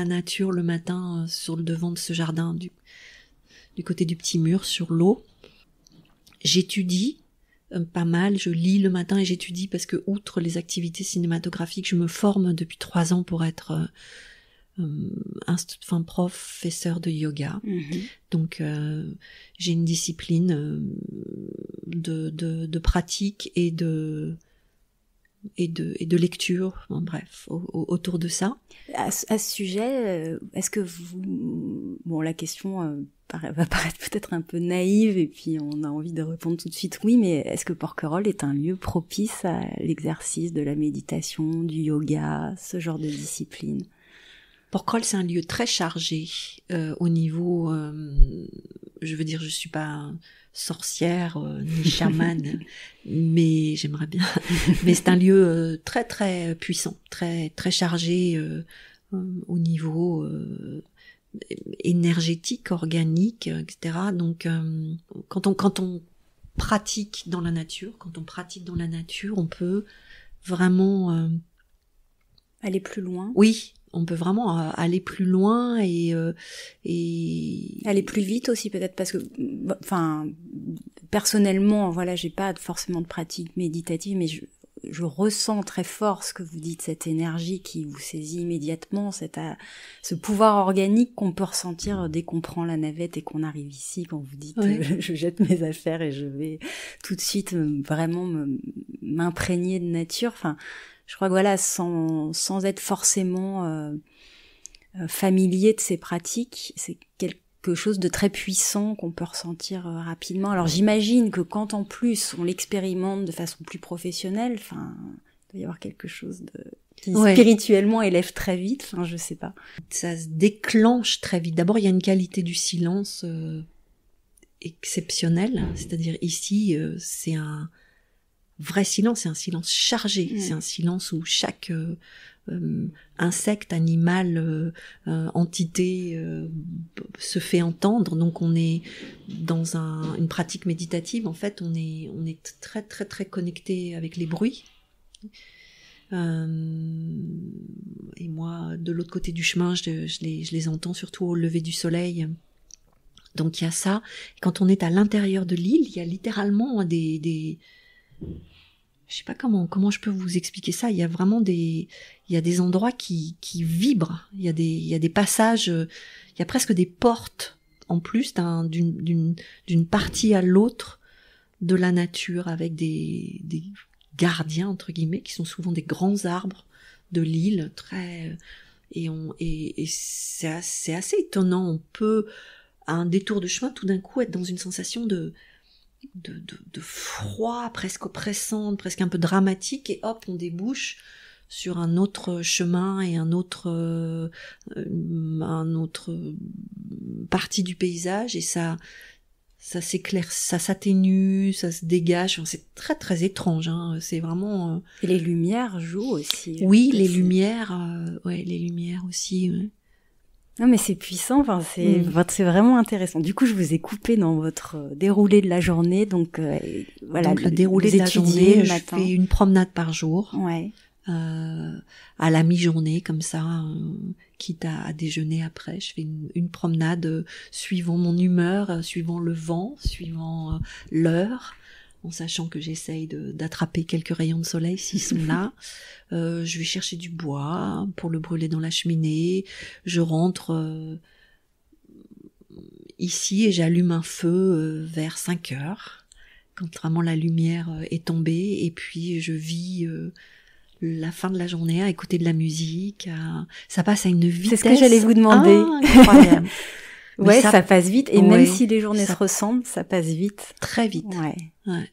B: nature le matin sur le devant de ce jardin du côté du petit mur sur l'eau. J'étudie pas mal, je lis le matin et j'étudie parce que outre les activités cinématographiques, je me forme depuis 3 ans pour être professeur de yoga. Donc j'ai une discipline de pratique et et de lecture, bref, autour de ça.
A: À ce sujet, est-ce que la question va paraître peut-être un peu naïve et puis on a envie de répondre tout de suite oui, mais est-ce que Porquerolles est un lieu propice à l'exercice de la méditation, du yoga, ce genre de discipline?
B: Porquerolles, c'est un lieu très chargé au niveau, je veux dire, je suis pas sorcière ni chamane, mais j'aimerais bien. Mais c'est un lieu très très puissant, très très chargé au niveau énergétique, organique, etc. Donc, quand on pratique dans la nature, on peut vraiment
A: aller plus loin.
B: Oui. On peut vraiment aller plus loin et
A: aller plus vite aussi peut-être parce que personnellement voilà, j'ai pas forcément de pratique méditative, mais je ressens très fort ce que vous dites, cette énergie qui vous saisit immédiatement, ce pouvoir organique qu'on peut ressentir dès qu'on prend la navette et qu'on arrive ici, quand vous dites je jette mes affaires et je vais tout de suite vraiment m'imprégner de nature. Enfin, je crois que voilà, sans être forcément familier de ces pratiques, c'est quelque chose de très puissant qu'on peut ressentir rapidement. Alors j'imagine que quand en plus on l'expérimente de façon plus professionnelle, il doit y avoir quelque chose qui spirituellement élève très vite, je sais pas.
B: Ça se déclenche très vite. D'abord, il y a une qualité du silence exceptionnelle, c'est-à-dire ici, c'est un vrai silence, c'est un silence chargé, c'est un silence où chaque insecte, animal, entité se fait entendre. Donc on est dans une pratique méditative, en fait on est très très très connecté avec les bruits. Et moi, de l'autre côté du chemin, je les entends surtout au lever du soleil. Donc il y a ça. Quand on est à l'intérieur de l'île, il y a littéralement des je sais pas comment je peux vous expliquer ça. Il y a vraiment il y a des endroits qui vibrent. Il y a des passages. Il y a presque des portes en plus d'une partie à l'autre de la nature avec des gardiens entre guillemets qui sont souvent des grands arbres de l'île très et c'est assez étonnant. On peut à un détour de chemin tout d'un coup être dans une sensation de froid, presque oppressante, presque un peu dramatique, et hop, on débouche sur un autre chemin et un autre partie du paysage, et ça s'éclaire, ça s'atténue, ça se dégage. Enfin, c'est très très étrange, hein. C'est vraiment.
A: Et les lumières jouent aussi.
B: Oui, les lumières aussi. Ouais.
A: Non mais c'est puissant, c'est vraiment intéressant. Du coup, je vous ai coupé dans votre déroulé de la journée, donc voilà.
B: Donc le déroulé de la journée, je fais une promenade par jour.
A: Ouais.
B: À la mi-journée comme ça, quitte à déjeuner après, je fais une promenade suivant mon humeur, suivant le vent, suivant l'heure, en sachant que j'essaye d'attraper quelques rayons de soleil s'ils sont là. Je vais chercher du bois pour le brûler dans la cheminée. Je rentre ici et j'allume un feu vers 5 heures, quand vraiment la lumière est tombée, et puis je vis la fin de la journée à écouter de la musique. Ça passe à une vitesse.
A: C'est ce que j'allais vous demander.
B: Incroyable.
A: Ouais, ça passe vite, et même si les journées se ressemblent, ça passe vite.
B: Très vite. Ouais.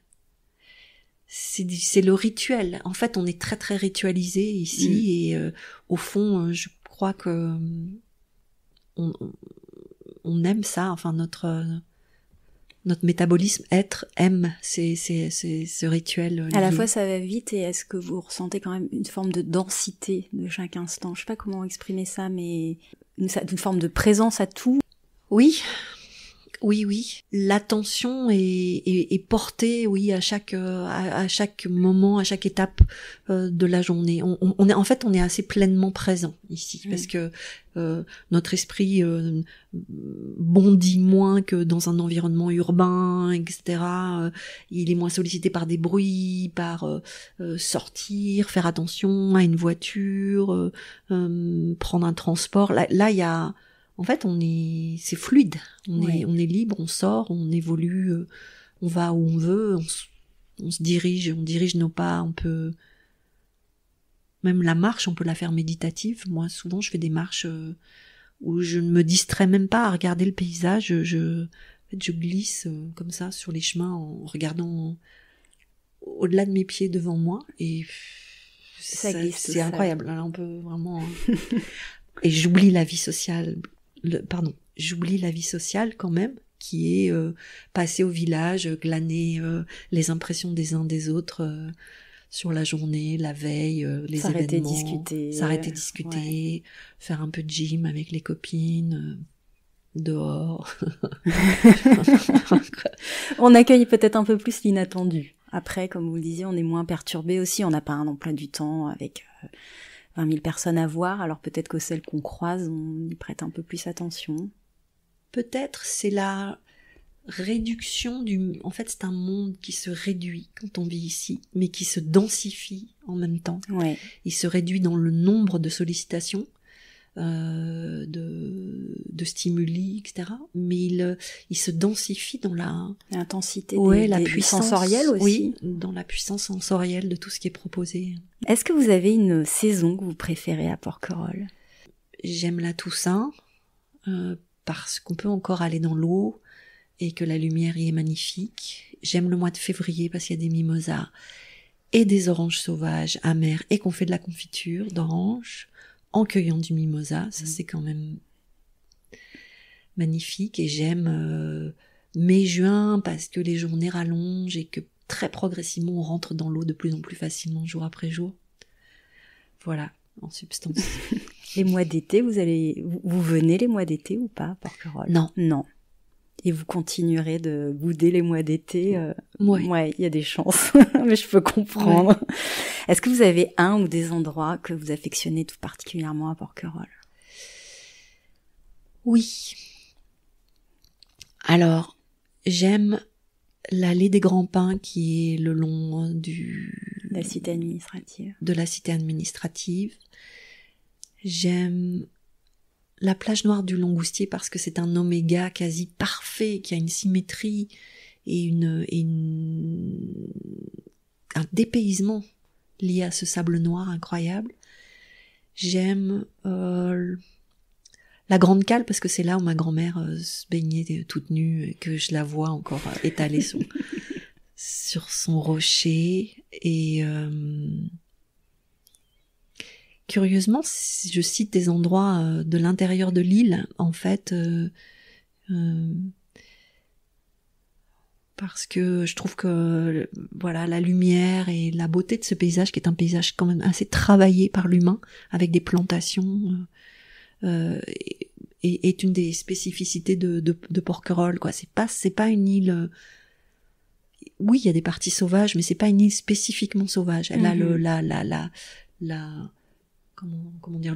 B: C'est le rituel. En fait, on est très très ritualisé ici, et au fond, je crois que on aime ça. Enfin, notre métabolisme aime ce rituel.
A: À la fois, ça va vite, et est-ce que vous ressentez quand même une forme de densité de chaque instant? Je sais pas comment exprimer ça, mais une forme de présence à tout.
B: Oui. L'attention est portée, à chaque moment, à chaque étape de la journée. On est assez pleinement présent ici, parce que notre esprit bondit moins que dans un environnement urbain, etc. Il est moins sollicité par des bruits, par sortir, faire attention à une voiture, prendre un transport. Là, il y a en fait, c'est fluide. On est libre, on sort, on évolue, on va où on veut, on se dirige, on dirige nos pas un peu Même la marche, on peut la faire méditative. Moi, souvent, je fais des marches où je ne me distrais même pas à regarder le paysage. Je glisse comme ça sur les chemins en regardant au-delà de mes pieds devant moi. Et c'est incroyable. Là, on peut vraiment... Et j'oublie la vie sociale. J'oublie la vie sociale quand même, qui est passer au village, glaner les impressions des uns des autres sur la journée, la veille, les événements. S'arrêter discuter, faire un peu de gym avec les copines, dehors.
A: On accueille peut-être un peu plus l'inattendu. Après, comme vous le disiez, on est moins perturbé aussi. On n'a pas un emploi du temps avec 20 000 personnes à voir. Alors peut-être que celles qu'on croise, on y prête un peu plus attention.
B: Peut-être c'est la réduction du... En fait, c'est un monde qui se réduit quand on vit ici, mais qui se densifie en même temps.
A: Ouais.
B: Il se réduit dans le nombre de sollicitations, de stimuli, etc. Mais il se densifie dans
A: l'intensité
B: la puissance
A: sensorielle aussi.
B: Oui, dans la puissance sensorielle de tout ce qui est proposé.
A: Est-ce que vous avez une saison que vous préférez à Porquerolles ?
B: J'aime la Toussaint, parce qu'on peut encore aller dans l'eau et que la lumière y est magnifique. J'aime le mois de février parce qu'il y a des mimosas et des oranges sauvages amères et qu'on fait de la confiture d'oranges en cueillant du mimosa. Ça, c'est quand même magnifique. Et j'aime mai-juin parce que les journées rallongent et que très progressivement on rentre dans l'eau de plus en plus facilement jour après jour. Voilà, en substance.
A: Les mois d'été, vous venez les mois d'été ou pas à Porquerolles ? Non. Et vous continuerez de bouder les mois d'été. Ouais, il y a des chances, mais je peux comprendre. Ouais. Est-ce que vous avez un ou des endroits que vous affectionnez tout particulièrement à Porquerolles ?
B: Oui. Alors, j'aime l'allée des Grands Pins qui est le long de
A: la cité administrative.
B: De la cité administrative. J'aime la plage noire du Longoustier parce que c'est un oméga quasi parfait, qui a une symétrie et un dépaysement lié à ce sable noir incroyable. J'aime la Grande Cale parce que c'est là où ma grand-mère se baignait toute nue et que je la vois encore étalée sur son rocher. Et curieusement, si je cite des endroits de l'intérieur de l'île, en fait, parce que je trouve que voilà, la lumière et la beauté de ce paysage, qui est un paysage quand même assez travaillé par l'humain, avec des plantations, est une des spécificités de Porquerolles, quoi. C'est pas une île. Oui, il y a des parties sauvages, mais c'est pas une île spécifiquement sauvage. Elle a comment dire,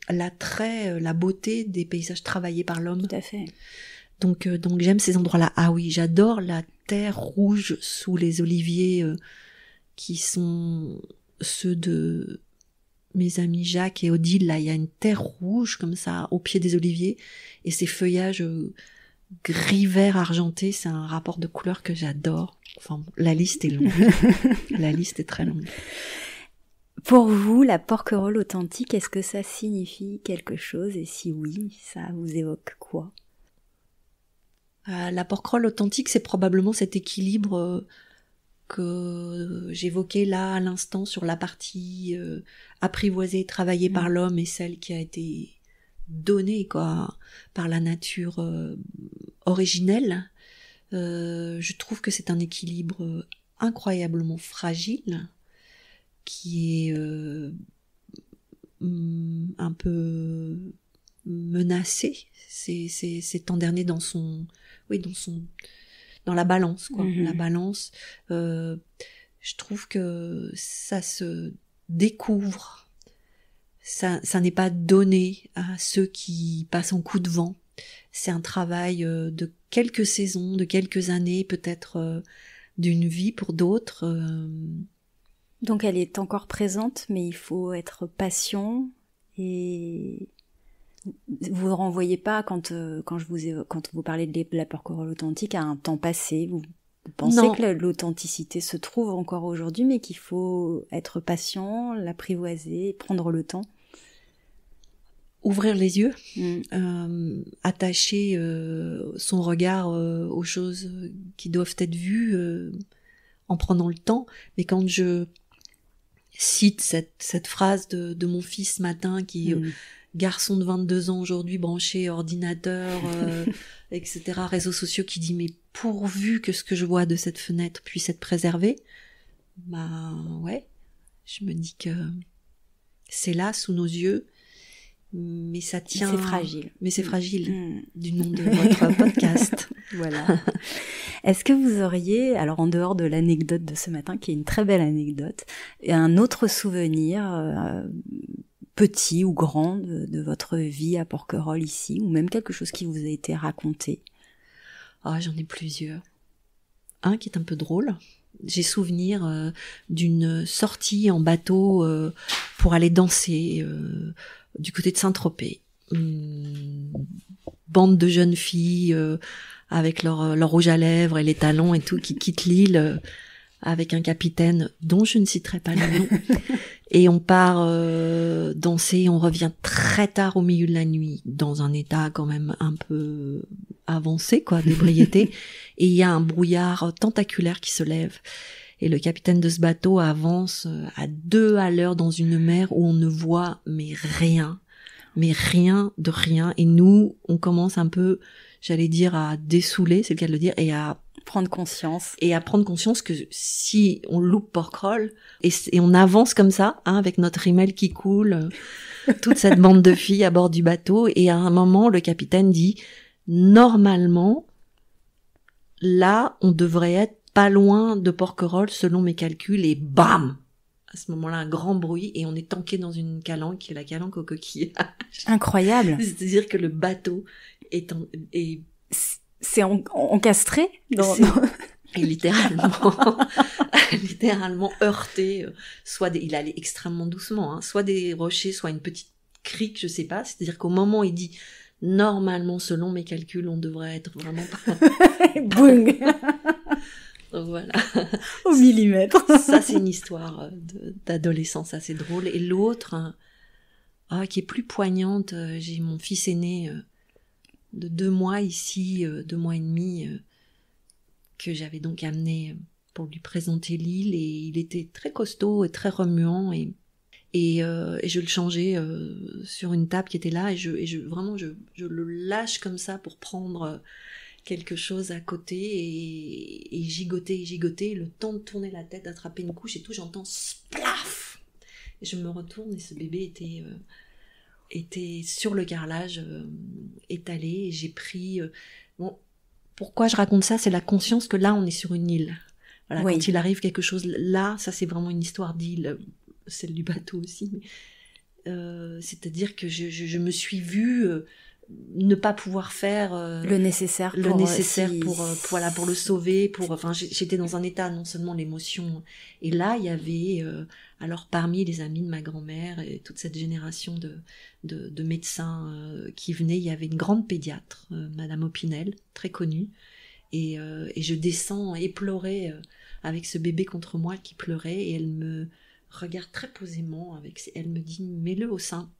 B: l'attrait, la beauté des paysages travaillés par l'homme.
A: Tout à fait.
B: Donc j'aime ces endroits-là. Ah oui, j'adore la terre rouge sous les oliviers qui sont ceux de mes amis Jacques et Odile. Là, il y a une terre rouge comme ça au pied des oliviers et ces feuillages gris-vert argenté, c'est un rapport de couleurs que j'adore. Enfin, la liste est longue. La liste est très longue.
A: Pour vous, la Porquerolles authentique, est-ce que ça signifie quelque chose ? Et si oui, ça vous évoque quoi ?
B: La Porquerolles authentique, c'est probablement cet équilibre que j'évoquais là à l'instant sur la partie apprivoisée, travaillée par l'homme et celle qui a été donnée quoi par la nature originelle. Je trouve que c'est un équilibre incroyablement fragile qui est un peu menacé ces temps derniers dans la balance quoi. La balance, je trouve que ça se découvre, ça n'est pas donné à ceux qui passent en coup de vent. C'est un travail de quelques saisons, de quelques années, peut-être d'une vie pour d'autres.
A: Donc elle est encore présente, mais il faut être patient et vous renvoyez pas quand vous parlez de la Porquerolles authentique à un temps passé. Vous Vous pensez que l'authenticité se trouve encore aujourd'hui, mais qu'il faut être patient, l'apprivoiser, prendre le temps?
B: Ouvrir les yeux, attacher son regard aux choses qui doivent être vues en prenant le temps. Mais quand je cite cette phrase de mon fils ce matin qui garçon de 22 ans aujourd'hui, branché ordinateur, etc., réseaux sociaux, qui dit mais pourvu que ce que je vois de cette fenêtre puisse être préservé, bah ouais, je me dis que c'est là sous nos yeux, mais ça tient.
A: C'est fragile.
B: Mais c'est fragile, du nom de votre podcast.
A: Voilà. Est-ce que vous auriez, alors en dehors de l'anecdote de ce matin, qui est une très belle anecdote, un autre souvenir petit ou grand de votre vie à Porquerolles ici, ou même quelque chose qui vous a été raconté?
B: J'en ai plusieurs. Un qui est un peu drôle. J'ai souvenir d'une sortie en bateau pour aller danser du côté de Saint-Tropez. Bande de jeunes filles avec leur rouge à lèvres et les talons et tout qui quittent l'île avec un capitaine dont je ne citerai pas le nom. Et on part danser, on revient très tard au milieu de la nuit, dans un état quand même un peu avancé, quoi, d'ébriété. Et il y a un brouillard tentaculaire qui se lève. Et le capitaine de ce bateau avance à 2 à l'heure dans une mer où on ne voit mais rien de rien. Et nous, on commence un peu, j'allais dire, à dessouler, c'est le cas de le dire, et à
A: prendre conscience
B: que si on loupe Porquerolles et on avance comme ça, avec notre email qui coule, toute cette bande de filles à bord du bateau, et à un moment le capitaine dit normalement là on devrait être pas loin de Porquerolles selon mes calculs, et bam, à ce moment-là un grand bruit et on est tanké dans une calanque qui est la calanque au coquillage.
A: Incroyable.
B: C'est-à-dire que le bateau
A: c'est encastré
B: et littéralement heurté, il allait extrêmement doucement, soit des rochers, soit une petite crique, je sais pas, c'est-à-dire qu'au moment où il dit normalement selon mes calculs on devrait être vraiment pas
A: boum.
B: Donc voilà,
A: au millimètre.
B: Ça c'est une histoire d'adolescence assez drôle. Et l'autre qui est plus poignante, j'ai mon fils aîné de 2 mois ici, 2 mois et demi, que j'avais donc amené pour lui présenter l'île, et il était très costaud et très remuant, et je le changeais sur une table qui était là, et je le lâche comme ça pour prendre quelque chose à côté, et gigoter, le temps de tourner la tête, d'attraper une couche et tout, j'entends splaf, et je me retourne et ce bébé était sur le carrelage, étalé, et j'ai pris... pourquoi je raconte ça? C'est la conscience que là, on est sur une île. Voilà, oui. Quand il arrive quelque chose, là, ça c'est vraiment une histoire d'île, celle du bateau aussi. Mais, c'est-à-dire que je me suis vue ne pas pouvoir faire
A: le nécessaire
B: pour le sauver. J'étais dans un état, non seulement l'émotion. Et là, il y avait... alors parmi les amis de ma grand-mère et toute cette génération de médecins qui venaient, il y avait une grande pédiatre, Madame Opinel, très connue, et je descends éplorée avec ce bébé contre moi qui pleurait, et elle me regarde très posément, elle me dit mets-le au sein,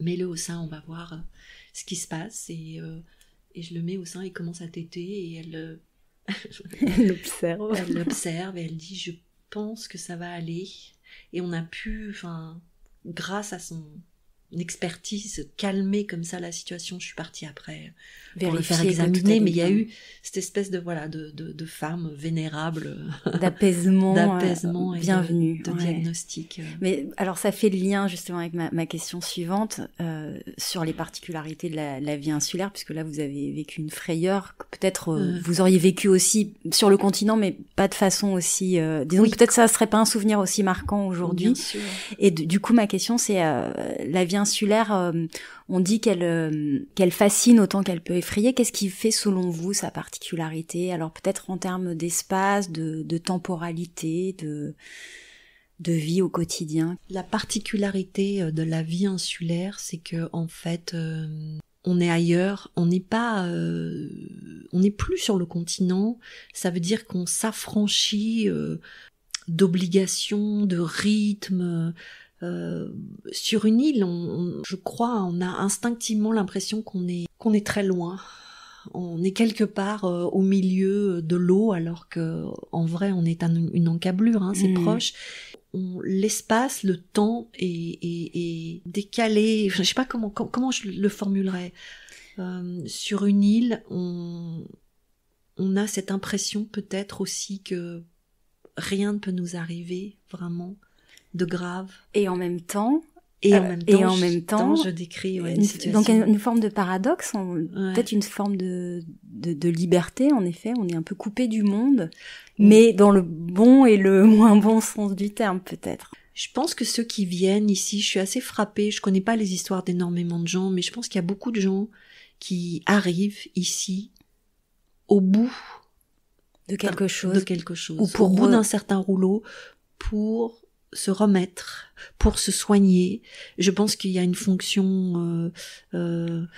B: on va voir ce qui se passe, et je le mets au sein, il commence à téter, et elle l'observe, et elle dit je pense que ça va aller, et on a pu, grâce à son expertise, calmer comme ça la situation. Je suis partie après pour le faire examiner, mais il y a eu cette espèce de femme vénérable,
A: d'apaisement
B: et
A: bienvenue,
B: de diagnostic.
A: Mais alors ça fait le lien justement avec ma question suivante sur les particularités de la vie insulaire, puisque là vous avez vécu une frayeur que peut-être vous auriez vécu aussi sur le continent, mais pas de façon aussi disons que peut-être ça serait pas un souvenir aussi marquant aujourd'hui.
B: Bien sûr.
A: Et du coup ma question c'est la vie insulaire, on dit qu'elle fascine autant qu'elle peut effrayer. Qu'est-ce qui fait selon vous sa particularité? Alors peut-être en termes d'espace, de temporalité, de vie au quotidien.
B: La particularité de la vie insulaire, c'est que en fait, on est ailleurs, on n'est plus sur le continent. Ça veut dire qu'on s'affranchit d'obligations, de rythmes. Sur une île, je crois, on a instinctivement l'impression qu'on est très loin. On est quelque part au milieu de l'eau, alors que en vrai, on est une encablure, hein, c'est proche. L'espace, le temps est décalé. Je sais pas comment je le formulerais. Sur une île, on a cette impression peut-être aussi que rien ne peut nous arriver vraiment de grave.
A: Et en même temps,
B: je décris une situation.
A: Donc une forme de paradoxe, peut-être une forme de liberté, en effet. On est un peu coupé du monde, mais dans le bon et le moins bon sens du terme, peut-être.
B: Je pense que ceux qui viennent ici, je suis assez frappée, je connais pas les histoires d'énormément de gens, mais je pense qu'il y a beaucoup de gens qui arrivent ici au bout
A: de quelque chose.
B: Ou au bout d'un certain rouleau, pour se remettre, pour se soigner. Je pense qu'il y a une fonction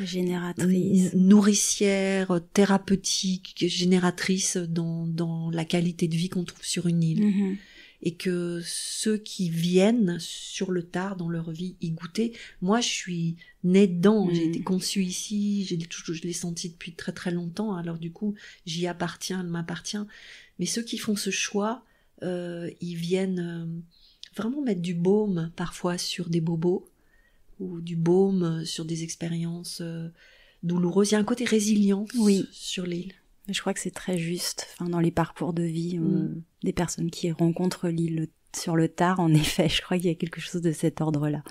A: génératrice,
B: nourricière, thérapeutique, génératrice dans la qualité de vie qu'on trouve sur une île. Mm-hmm. Et que ceux qui viennent sur le tard dans leur vie y goûter, moi je suis née dedans, j'ai été conçue ici, je l'ai senti depuis très très longtemps, alors du coup j'y appartiens, elle m'appartient. Mais ceux qui font ce choix, ils viennent vraiment mettre du baume parfois sur des bobos, ou du baume sur des expériences douloureuses. Il y a un côté résilient sur l'île.
A: Je crois que c'est très juste. Enfin, dans les parcours de vie des personnes qui rencontrent l'île sur le tard, en effet, je crois qu'il y a quelque chose de cet ordre-là.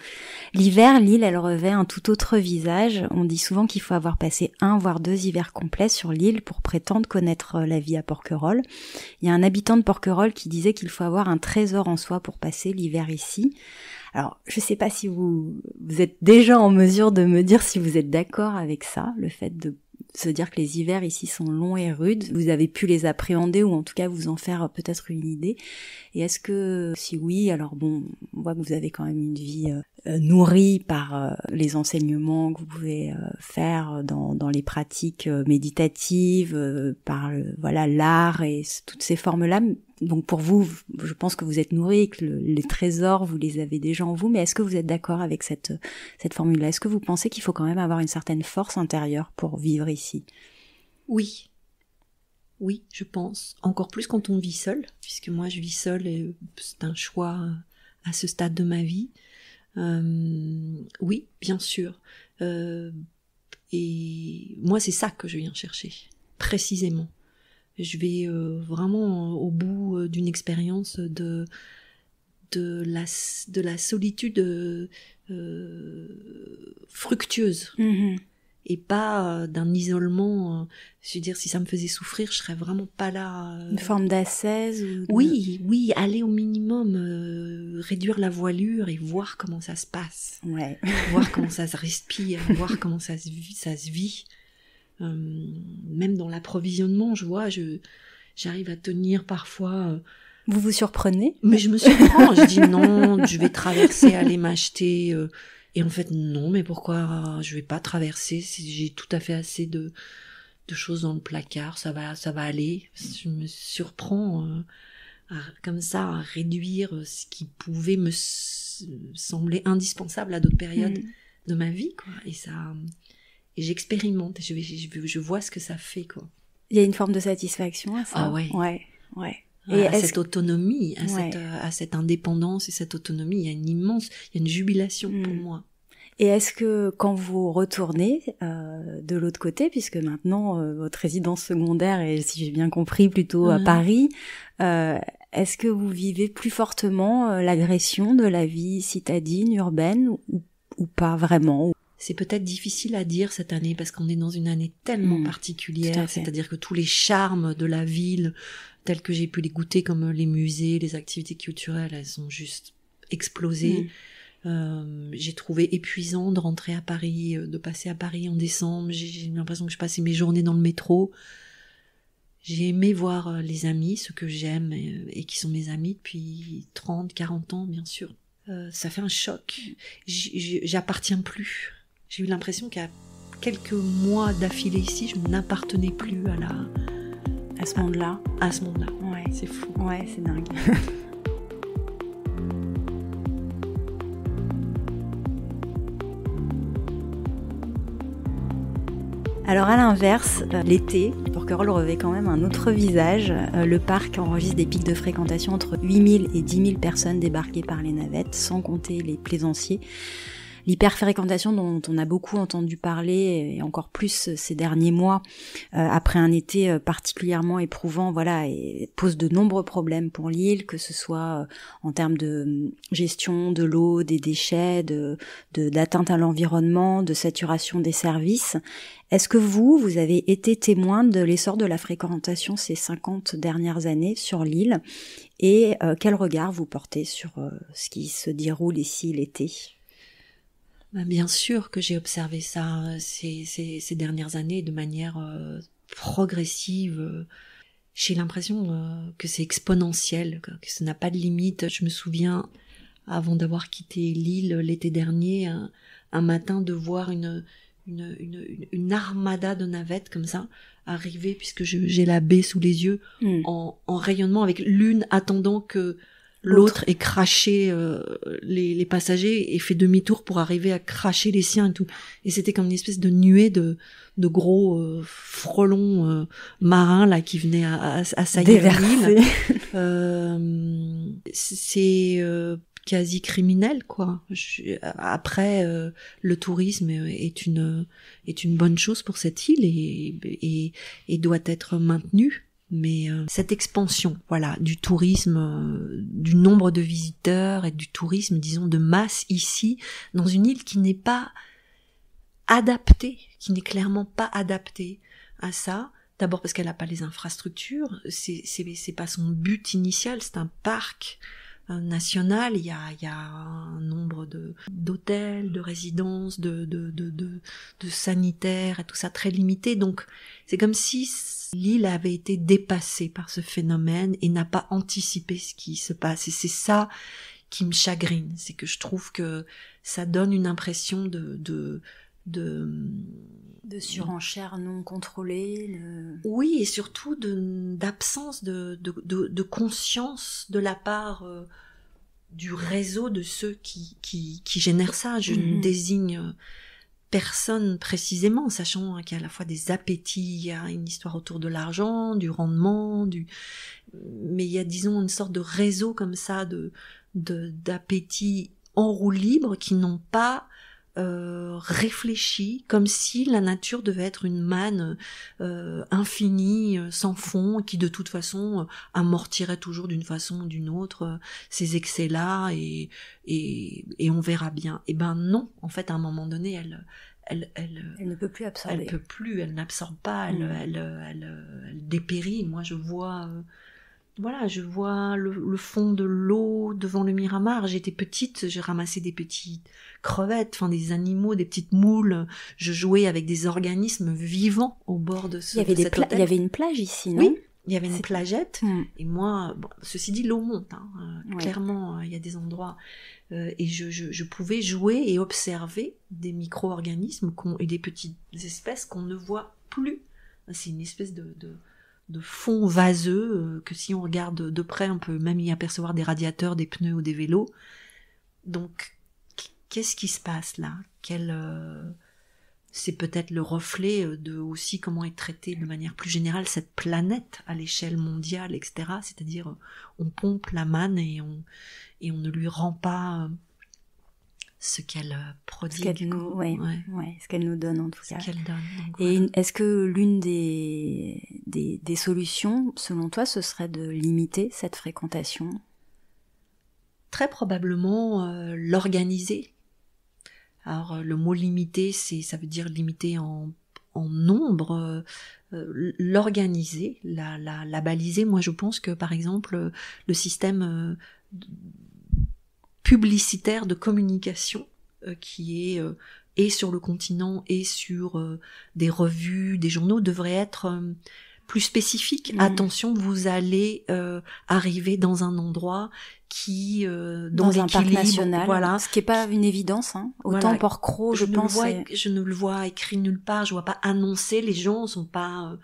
A: L'hiver, l'île, elle revêt un tout autre visage. On dit souvent qu'il faut avoir passé 1 voire 2 hivers complets sur l'île pour prétendre connaître la vie à Porquerolles. Il y a un habitant de Porquerolles qui disait qu'il faut avoir un trésor en soi pour passer l'hiver ici. Alors, je sais pas si vous êtes déjà en mesure de me dire si vous êtes d'accord avec ça, le fait de se dire que les hivers ici sont longs et rudes. Vous avez pu les appréhender ou en tout cas vous en faire peut-être une idée. Et est-ce que, si oui, alors bon, on voit que vous avez quand même une vie nourrie par les enseignements que vous pouvez faire dans les pratiques méditatives, par l'art et toutes ces formes-là. Donc pour vous, je pense que vous êtes nourri, que les trésors, vous les avez déjà en vous, mais est-ce que vous êtes d'accord avec cette formule-là? Est-ce que vous pensez qu'il faut quand même avoir une certaine force intérieure pour vivre ici?
B: Oui, je pense. Encore plus quand on vit seul, puisque moi je vis seule et c'est un choix à ce stade de ma vie. Oui, bien sûr. Et moi c'est ça que je viens chercher, précisément. Je vais vraiment au bout d'une expérience de la solitude fructueuse. Mm-hmm. Et pas d'un isolement. Je veux dire, si ça me faisait souffrir, je serais vraiment pas là.
A: Une forme d'ascèse ou
B: Oui, aller au minimum, réduire la voilure et voir comment ça se passe.
A: Ouais.
B: Voir comment ça se respire, voir comment ça se vit. Même dans l'approvisionnement, je vois, j'arrive à tenir parfois.
A: Vous vous surprenez?
B: Mais je me surprends. Je dis non, je vais traverser, aller m'acheter. Et en fait, non, mais pourquoi je vais pas traverser si j'ai tout à fait assez de choses dans le placard, ça va aller. Je me surprends comme ça à réduire ce qui pouvait me sembler indispensable à d'autres périodes de ma vie, quoi. Et j'expérimente, je vois ce que ça fait, quoi.
A: Il y a une forme de satisfaction à ça.
B: Ah ouais.
A: Ouais.
B: Et à cette autonomie, à cette indépendance et cette autonomie, il y a une jubilation pour moi.
A: Et est-ce que quand vous retournez de l'autre côté, puisque maintenant votre résidence secondaire est, si j'ai bien compris, plutôt à Paris, est-ce que vous vivez plus fortement l'agression de la vie citadine, urbaine, ou pas vraiment?
B: C'est peut-être difficile à dire cette année parce qu'on est dans une année tellement particulière, c'est-à-dire que tous les charmes de la ville tels que j'ai pu les goûter, comme les musées, les activités culturelles, elles sont juste explosées. J'ai trouvé épuisant de rentrer à Paris, de passer à Paris en décembre. J'ai l'impression que je passais mes journées dans le métro. J'ai aimé voir les amis, ceux que j'aime et qui sont mes amis depuis 30, 40 ans, bien sûr. Ça fait un choc. J'appartiens plus. J'ai eu l'impression qu'il y a quelques mois d'affilée ici, je n'appartenais plus
A: à ce monde-là.
B: À ce monde-là.
A: Ouais.
B: C'est fou.
A: Ouais, c'est dingue. Alors à l'inverse, l'été, Porquerolles revêt quand même un autre visage. Le parc enregistre des pics de fréquentation entre 8000 et 10 000 personnes débarquées par les navettes, sans compter les plaisanciers. L'hyperfréquentation dont on a beaucoup entendu parler, et encore plus ces derniers mois, après un été particulièrement éprouvant, voilà, et pose de nombreux problèmes pour l'île, que ce soit en termes de gestion de l'eau, des déchets, d'atteinte à l'environnement, de saturation des services. Est-ce que vous avez été témoin de l'essor de la fréquentation ces 50 dernières années sur l'île, et quel regard vous portez sur ce qui se déroule ici l'été ?
B: Bien sûr que j'ai observé ça ces dernières années de manière progressive. J'ai l'impression que c'est exponentiel, que ça n'a pas de limite. Je me souviens, avant d'avoir quitté l'île l'été dernier, un matin de voir une armada de navettes comme ça arriver, puisque j'ai la baie sous les yeux, en rayonnement, avec l'une attendant que l'autre ait craché les passagers et fait demi-tour pour arriver à cracher les siens et tout. Et c'était comme une espèce de nuée de gros frelons marins là qui venaient à assaillir l'île. C'est quasi criminel, quoi. Après, le tourisme est une bonne chose pour cette île et doit être maintenu. Mais cette expansion, voilà, du tourisme, du nombre de visiteurs et du tourisme, disons, de masse ici, dans une île qui n'est pas adaptée, qui n'est clairement pas adaptée à ça. D'abord parce qu'elle n'a pas les infrastructures, c'est pas son but initial, c'est un parc national, il y a un nombre d'hôtels, de résidences, de sanitaires et tout ça très limité, donc c'est comme si l'île avait été dépassée par ce phénomène et n'a pas anticipé ce qui se passe. Et c'est ça qui me chagrine, c'est que je trouve que ça donne une impression de
A: surenchère non contrôlée.
B: Oui, et surtout d'absence de conscience de la part du réseau de ceux qui génèrent ça. Je ne désigne personne précisément, sachant qu'il y a à la fois des appétits, il y a une histoire autour de l'argent, du rendement, mais il y a, disons, une sorte de réseau comme ça d'appétits en roue libre qui n'ont pas réfléchi, comme si la nature devait être une manne infinie, sans fond, qui de toute façon amortirait toujours d'une façon ou d'une autre ces excès-là, et on verra bien. Et ben non, en fait, à un moment donné, elle
A: ne peut plus absorber.
B: Elle n'absorbe pas, elle dépérit. Moi, je vois le fond de l'eau devant le Miramar. J'étais petite, j'ai ramassé des petites crevettes, enfin des animaux, des petites moules. Je jouais avec des organismes vivants au bord de cet hôtel.
A: Il y avait une plage ici, non ?
B: Oui, il y avait une plagette. Et moi, ceci dit, l'eau monte. Clairement, il y a des endroits. Et je pouvais jouer et observer des micro-organismes et des petites espèces qu'on ne voit plus. C'est une espèce de fond vaseux que si on regarde de près, on peut même y apercevoir des radiateurs, des pneus ou des vélos. Donc, qu'est-ce qui se passe là ? C'est peut-être le reflet de aussi comment est traitée de manière plus générale cette planète à l'échelle mondiale, etc. C'est-à-dire, on pompe la manne et on ne lui rend pas ce qu'elle prodigue.
A: Ce qu'elle nous donne en tout cas.
B: Ce qu'elle donne. Donc,
A: et voilà. Est-ce que l'une des solutions, selon toi, ce serait de limiter cette fréquentation ?
B: Très probablement l'organiser. Alors le mot limiter, ça veut dire limiter en nombre, l'organiser, la baliser. Moi je pense que par exemple le système publicitaire de communication qui est et sur le continent et sur des revues, des journaux devrait être plus spécifique. Attention, vous allez arriver dans un endroit qui
A: dans un parc national, voilà, ce qui est pas une évidence, hein. Autant voilà, Port-Cros, je pense.
B: Je ne le vois écrit nulle part, je vois pas annoncé. Les gens sont pas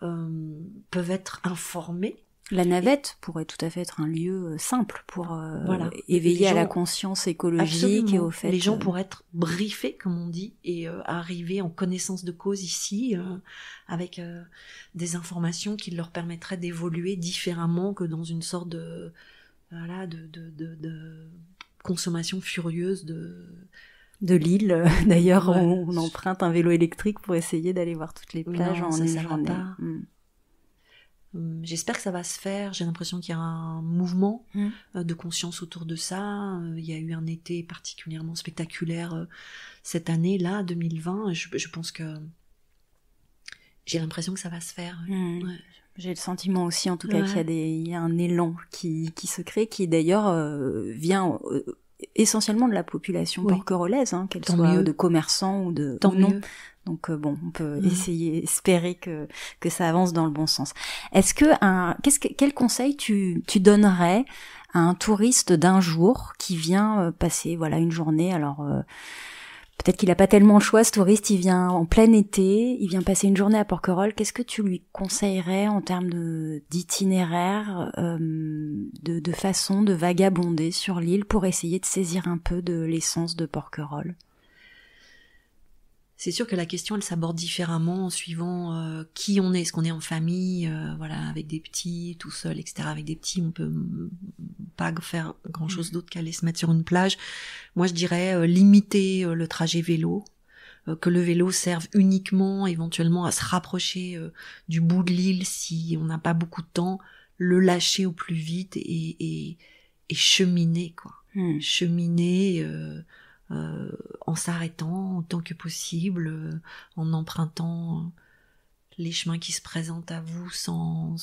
B: peuvent être informés.
A: La navette pourrait tout à fait être un lieu simple pour voilà, éveiller à la conscience écologique
B: absolument.
A: Et au fait.
B: Les gens pourraient être briefés, comme on dit, et arriver en connaissance de cause ici, avec des informations qui leur permettraient d'évoluer différemment que dans une sorte de voilà de consommation furieuse
A: de l'île. D'ailleurs, ouais. on emprunte un vélo électrique pour essayer d'aller voir toutes les plages en une journée.
B: J'espère que ça va se faire. J'ai l'impression qu'il y a un mouvement de conscience autour de ça. Il y a eu un été particulièrement spectaculaire cette année, là, 2020. Je pense que j'ai l'impression que ça va se faire. Ouais.
A: J'ai le sentiment aussi, en tout cas, qu'il y a un élan qui se crée, qui d'ailleurs vient essentiellement de la population porquerolnaise, hein, qu'elle soit de commerçants ou de
B: tant
A: ou non.
B: Mieux.
A: Donc bon, on peut essayer, espérer que ça avance dans le bon sens. Est-ce que quel conseil tu donnerais à un touriste d'un jour qui vient passer voilà une journée? Alors peut-être qu'il a pas tellement le choix, ce touriste, il vient en plein été, il vient passer une journée à Porquerolles. Qu'est-ce que tu lui conseillerais en termes d'itinéraire, de façon de vagabonder sur l'île pour essayer de saisir un peu de l'essence de Porquerolles?
B: C'est sûr que la question, elle s'aborde différemment en suivant qui on est. Est-ce qu'on est en famille, voilà, avec des petits, tout seul, etc. Avec des petits, on peut pas faire grand-chose d'autre qu'aller se mettre sur une plage. Moi, je dirais limiter le trajet vélo, que le vélo serve uniquement, éventuellement, à se rapprocher du bout de l'île si on n'a pas beaucoup de temps, le lâcher au plus vite et cheminer, quoi. Cheminer... en s'arrêtant autant que possible, en empruntant les chemins qui se présentent à vous sans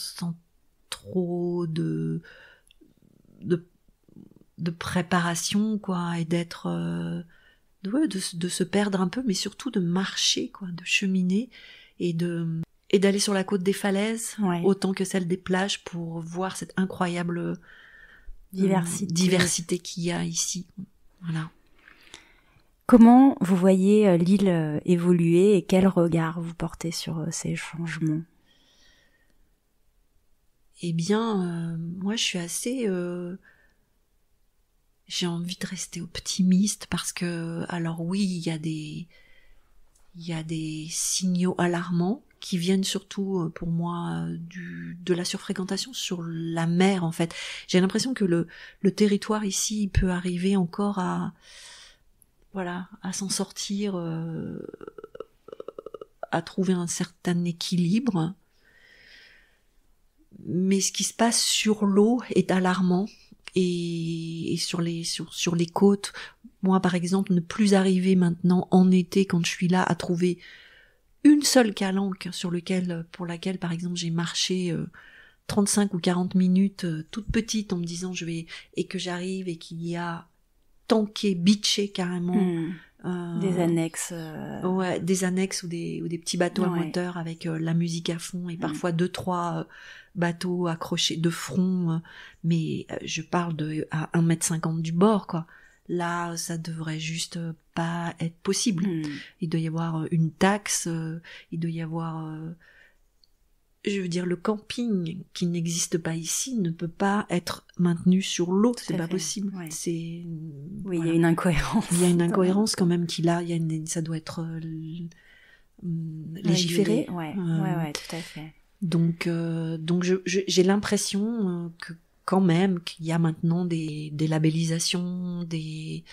B: trop de préparation, quoi, et d'être de se perdre un peu, mais surtout de marcher, quoi, de cheminer et d'aller sur la côte des falaises autant que celle des plages pour voir cette incroyable diversité qu'il y a ici. Voilà.
A: Comment vous voyez l'île évoluer et quel regard vous portez sur ces changements?
B: Eh bien, moi je suis assez... j'ai envie de rester optimiste parce que, alors oui, il y a des signaux alarmants qui viennent surtout pour moi de la surfréquentation sur la mer, en fait. J'ai l'impression que le territoire ici peut arriver encore à s'en sortir, à trouver un certain équilibre. Mais ce qui se passe sur l'eau est alarmant et sur les côtes. Moi, par exemple, ne plus arriver maintenant en été quand je suis là à trouver une seule calanque pour laquelle, par exemple, j'ai marché 35 ou 40 minutes, toute petite, en me disant et que j'arrive et qu'il y a tanké, beaché carrément.
A: Des annexes.
B: Ouais, des annexes ou des petits bateaux à moteur avec la musique à fond et parfois 2-3 bateaux accrochés de front, mais je parle à 1,50 m du bord, quoi. Là, ça devrait juste pas être possible. Il doit y avoir une taxe, il doit y avoir... je veux dire, le camping qui n'existe pas ici ne peut pas être maintenu sur l'eau, c'est pas possible. Ouais.
A: Oui, voilà. Il y a une incohérence.
B: Il y a une incohérence quand même ça doit être légiféré.
A: Ouais, tout à fait.
B: Donc j'ai l'impression que quand même qu'il y a maintenant des labellisations, des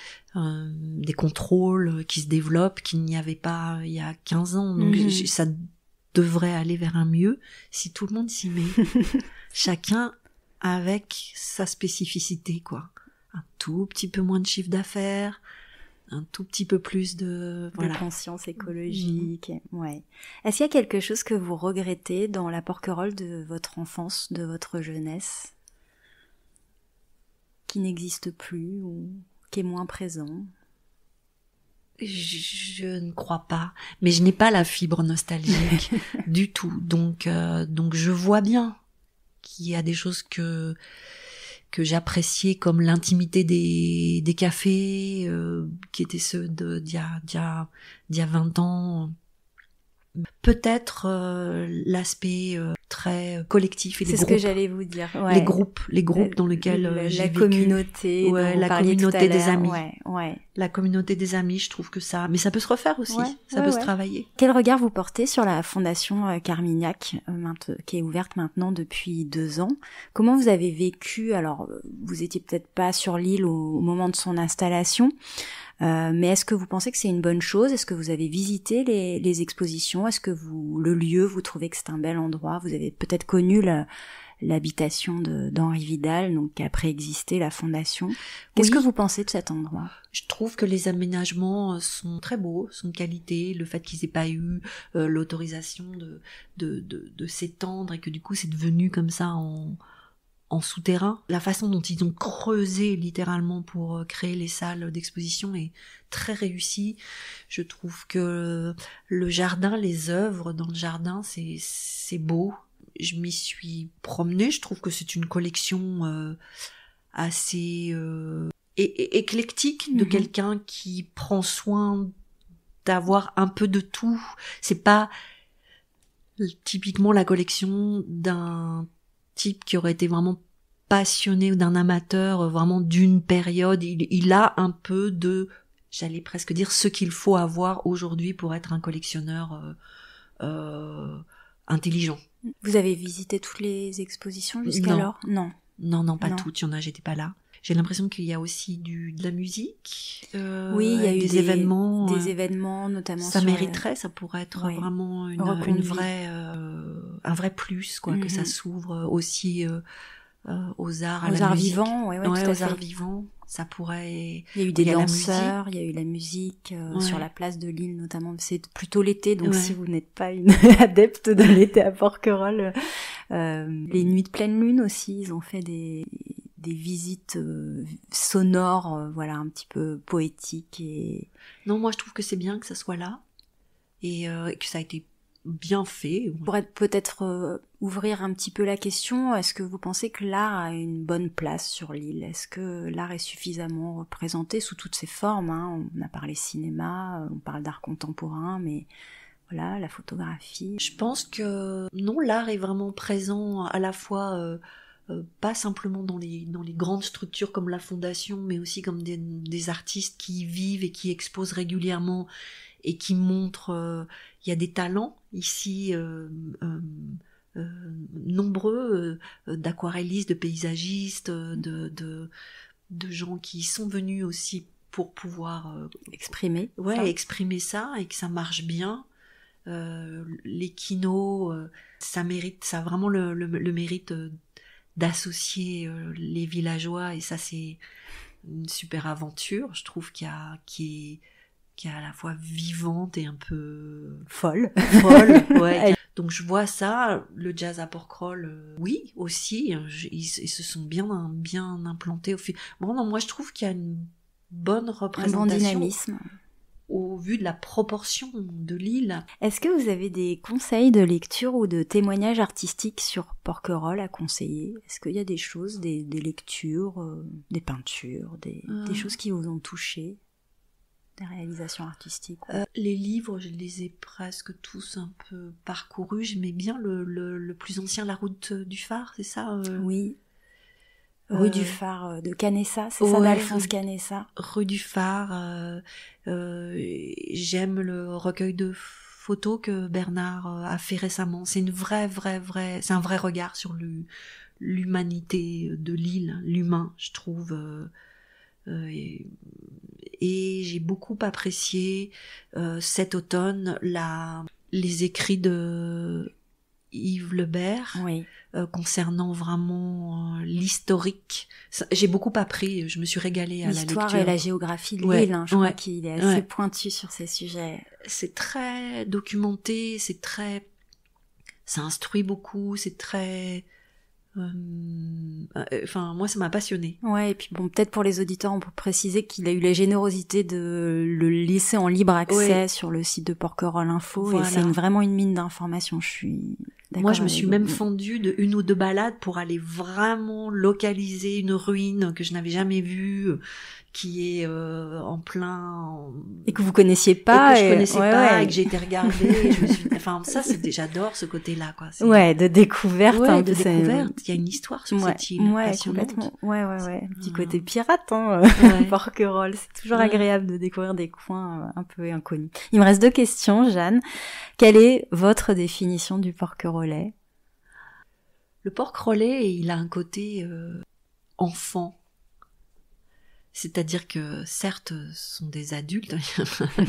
B: contrôles qui se développent qu'il n'y avait pas il y a 15 ans. Donc ça devrait aller vers un mieux si tout le monde s'y met. Chacun avec sa spécificité, quoi. Un tout petit peu moins de chiffre d'affaires, un tout petit peu plus de
A: conscience écologique. Ouais. Est-ce qu'il y a quelque chose que vous regrettez dans la Porquerolles de votre enfance, de votre jeunesse, qui n'existe plus ou qui est moins présent?
B: Je ne crois pas, mais je n'ai pas la fibre nostalgique du tout. Donc je vois bien qu'il y a des choses que j'appréciais, comme l'intimité des cafés, qui étaient ceux d'il y a 20 ans. Peut-être l'aspect très collectif et les
A: c'est
B: groupes.
A: Ce que j'allais vous dire. Ouais.
B: Les groupes dans lesquels j'ai vécu.
A: Communauté,
B: la communauté des amis.
A: Ouais.
B: La communauté des amis, je trouve que mais ça peut se refaire aussi. Ça peut se travailler.
A: Quel regard vous portez sur la fondation Carmignac, qui est ouverte maintenant depuis 2 ans? Comment vous avez vécu? Alors, vous étiez peut-être pas sur l'île au moment de son installation. Mais est-ce que vous pensez que c'est une bonne chose? Est-ce que vous avez visité les expositions? Est-ce que le lieu, vous trouvez que c'est un bel endroit? Vous avez peut-être connu l'habitation d'Henri Vidal, donc qui a préexisté la fondation. Qu'est-ce que vous pensez de cet endroit?
B: Je trouve que les aménagements sont très beaux, sont de qualité. Le fait qu'ils aient pas eu l'autorisation de s'étendre et que du coup c'est devenu comme ça en souterrain. La façon dont ils ont creusé littéralement pour créer les salles d'exposition est très réussie. Je trouve que le jardin, les œuvres dans le jardin, c'est beau. Je m'y suis promenée. Je trouve que c'est une collection assez éclectique de quelqu'un qui prend soin d'avoir un peu de tout. C'est pas typiquement la collection d'un type qui aurait été vraiment passionné ou d'un amateur vraiment d'une période. Il a un peu de, j'allais presque dire, ce qu'il faut avoir aujourd'hui pour être un collectionneur intelligent.
A: Vous avez visité toutes les expositions jusqu'alors? Non,
B: pas toutes. Il y en a, j'étais pas là. J'ai l'impression qu'il y a aussi de la musique.
A: Oui, il y a eu
B: des événements.
A: Des événements, notamment.
B: Ça mériterait, ça pourrait être vraiment une vraie, un vrai plus, quoi, que ça s'ouvre aussi aux arts,
A: aux arts vivants,
B: aux arts vivants. Ça pourrait.
A: Il y a eu des danseurs, il y a eu la musique sur la place de l'île, notamment. C'est plutôt l'été, donc si vous n'êtes pas une adepte de l'été à Porquerolles, les nuits de pleine lune aussi, ils ont fait des visites sonores, voilà, un petit peu poétiques et.
B: Non, moi je trouve que c'est bien que ça soit là et que ça a été bien fait.
A: Pour peut-être ouvrir un petit peu la question, est-ce que vous pensez que l'art a une bonne place sur l'île? Est-ce que l'art est suffisamment représenté sous toutes ses formes, hein? On a parlé cinéma, on parle d'art contemporain, mais voilà, la photographie.
B: Je pense que non, l'art est vraiment présent à la fois pas simplement dans les grandes structures comme la fondation, mais aussi comme des artistes qui vivent et qui exposent régulièrement et qui montrent. Il y a des talents ici nombreux d'aquarellistes, de paysagistes, de gens qui sont venus aussi pour pouvoir
A: exprimer
B: ça et que ça marche bien. Les kinos, ça a vraiment le mérite d'associer les villageois, et ça c'est une super aventure, je trouve, qui est à la fois vivante et un peu folle. Ouais. Donc je vois ça, le jazz à Porquerolles, oui aussi, ils se sont bien implantés au fil. Bon, non, moi je trouve qu'il y a une bonne représentation,
A: un bon dynamisme
B: au vu de la proportion de l'île.
A: Est-ce que vous avez des conseils de lecture ou de témoignages artistiques sur Porquerolles à conseiller? Est-ce qu'il y a des choses, des lectures, des peintures, des choses qui vous ont touché? Des réalisations artistiques?
B: Les livres, je les ai presque tous un peu parcourus. J'aimais bien le plus ancien, La route du phare, c'est ça?
A: Oui. Rue du phare de Canessa, c'est ça, d'Alphonse Canessa.
B: Rue du phare. J'aime le recueil de photos que Bernard a fait récemment. C'est c'est un vrai regard sur l'humanité de l'île, l'humain, je trouve. Et j'ai beaucoup apprécié cet automne les écrits de Yves Lebert, concernant vraiment l'historique. J'ai beaucoup appris, je me suis régalée à la lecture.
A: L'histoire et la géographie de l'île, je crois qu'il est assez pointu sur ces sujets.
B: C'est très documenté, ça instruit beaucoup, c'est très Enfin, moi, ça m'a passionnée.
A: Ouais, et puis bon, peut-être pour les auditeurs, on peut préciser qu'il a eu la générosité de le laisser en libre accès sur le site de Porquerolles Info, voilà. Et c'est vraiment une mine d'informations. Je suis d'accord.
B: Moi, je me suis même fendue de 1 ou 2 balades pour aller vraiment localiser une ruine que je n'avais jamais vue, qui est en plein...
A: Et que vous connaissiez pas.
B: Et que je connaissais pas, et que j'ai été regarder. Et je me suis... Enfin, ça, j'adore ce côté-là, quoi.
A: De découverte.
B: Ouais, de découverte. Il y a une histoire sur cette île.
A: Ouais, complètement. Ouais. Un petit côté pirate, Porquerolles. C'est toujours agréable de découvrir des coins un peu inconnus. Il me reste 2 questions, Jeanne. Quelle est votre définition du porquerolais?
B: Le porquerolais, il a un côté enfant. C'est-à-dire que, certes, ce sont des adultes,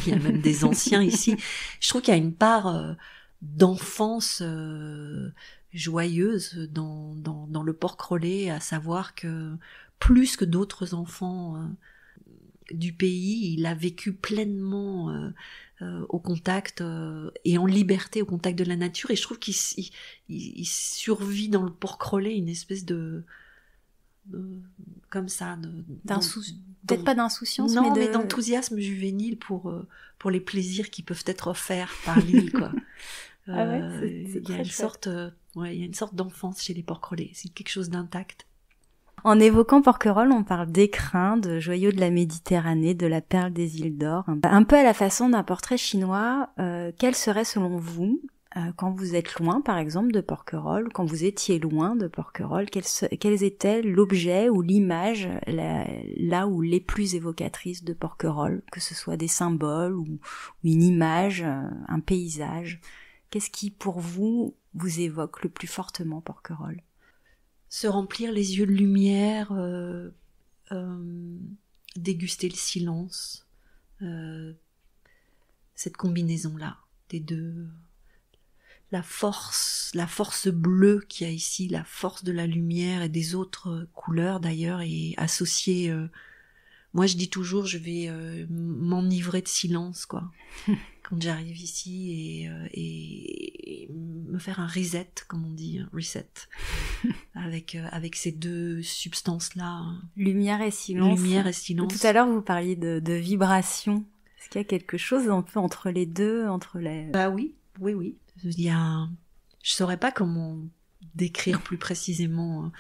B: il y a même des anciens ici. Je trouve qu'il y a une part d'enfance joyeuse dans le porquerolais, à savoir que, plus que d'autres enfants du pays, il a vécu pleinement au contact et en liberté au contact de la nature. Et je trouve qu'il survit dans le porquerolais une espèce de comme ça,
A: peut-être pas d'insouciance,
B: mais d'enthousiasme juvénile pour les plaisirs qui peuvent être offerts par l'île, quoi.
A: C'est
B: il y a une sorte d'enfance chez les porquerolais, c'est quelque chose d'intact.
A: En évoquant Porquerolles, on parle d'écrins, de joyaux de la Méditerranée, de la perle des îles d'or. Un peu à la façon d'un portrait chinois, quel serait selon vous, quand vous êtes loin, par exemple, de Porquerolles, quand vous étiez loin de Porquerolles, quels étaient l'objet ou l'image là où les plus évocatrices de Porquerolles, que ce soit des symboles ou une image, un paysage? Qu'est-ce qui, pour vous évoque le plus fortement Porquerolles?
B: Se remplir les yeux de lumière, déguster le silence, cette combinaison-là des deux. La force bleue qu'il y a ici, la force de la lumière et des autres couleurs d'ailleurs, est associée. Moi, je dis toujours, je vais m'enivrer de silence, quoi, quand j'arrive ici, et me faire un reset, comme on dit, un reset, avec ces 2 substances-là.
A: Lumière et silence. Tout à l'heure, vous parliez de vibration. Est-ce qu'il y a quelque chose un peu entre les deux,
B: Bah oui. Je saurais pas comment décrire plus précisément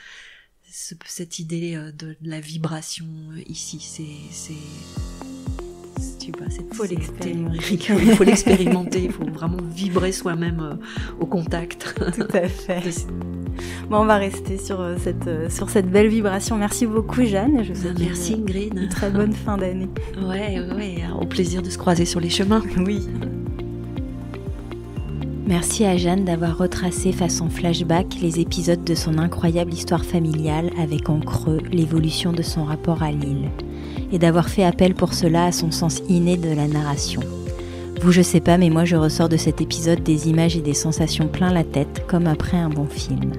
B: cette idée de la vibration ici. Il faut l'expérimenter, il faut vraiment vibrer soi-même au contact.
A: Tout à fait. Bon, on va rester sur cette belle vibration. Merci beaucoup, Jeanne.
B: Merci, Ingrid.
A: Une très bonne fin d'année.
B: Ouais, au plaisir de se croiser sur les chemins.
A: Oui. Merci à Jeanne d'avoir retracé façon flashback les épisodes de son incroyable histoire familiale avec en creux l'évolution de son rapport à l'île, et d'avoir fait appel pour cela à son sens inné de la narration. Vous, je sais pas, mais moi je ressors de cet épisode des images et des sensations plein la tête, comme après un bon film.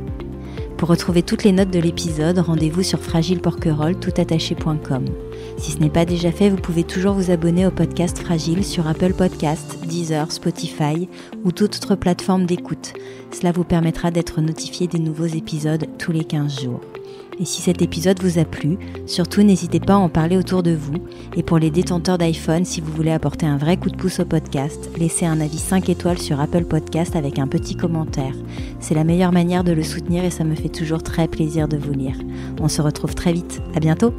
A: Pour retrouver toutes les notes de l'épisode, rendez-vous sur fragileporquerolles.com. Si ce n'est pas déjà fait, vous pouvez toujours vous abonner au podcast Fragile sur Apple Podcasts, Deezer, Spotify ou toute autre plateforme d'écoute. Cela vous permettra d'être notifié des nouveaux épisodes tous les 15 jours. Et si cet épisode vous a plu, surtout n'hésitez pas à en parler autour de vous. Et pour les détenteurs d'iPhone, si vous voulez apporter un vrai coup de pouce au podcast, laissez un avis 5 étoiles sur Apple Podcast avec un petit commentaire. C'est la meilleure manière de le soutenir et ça me fait toujours très plaisir de vous lire. On se retrouve très vite. À bientôt!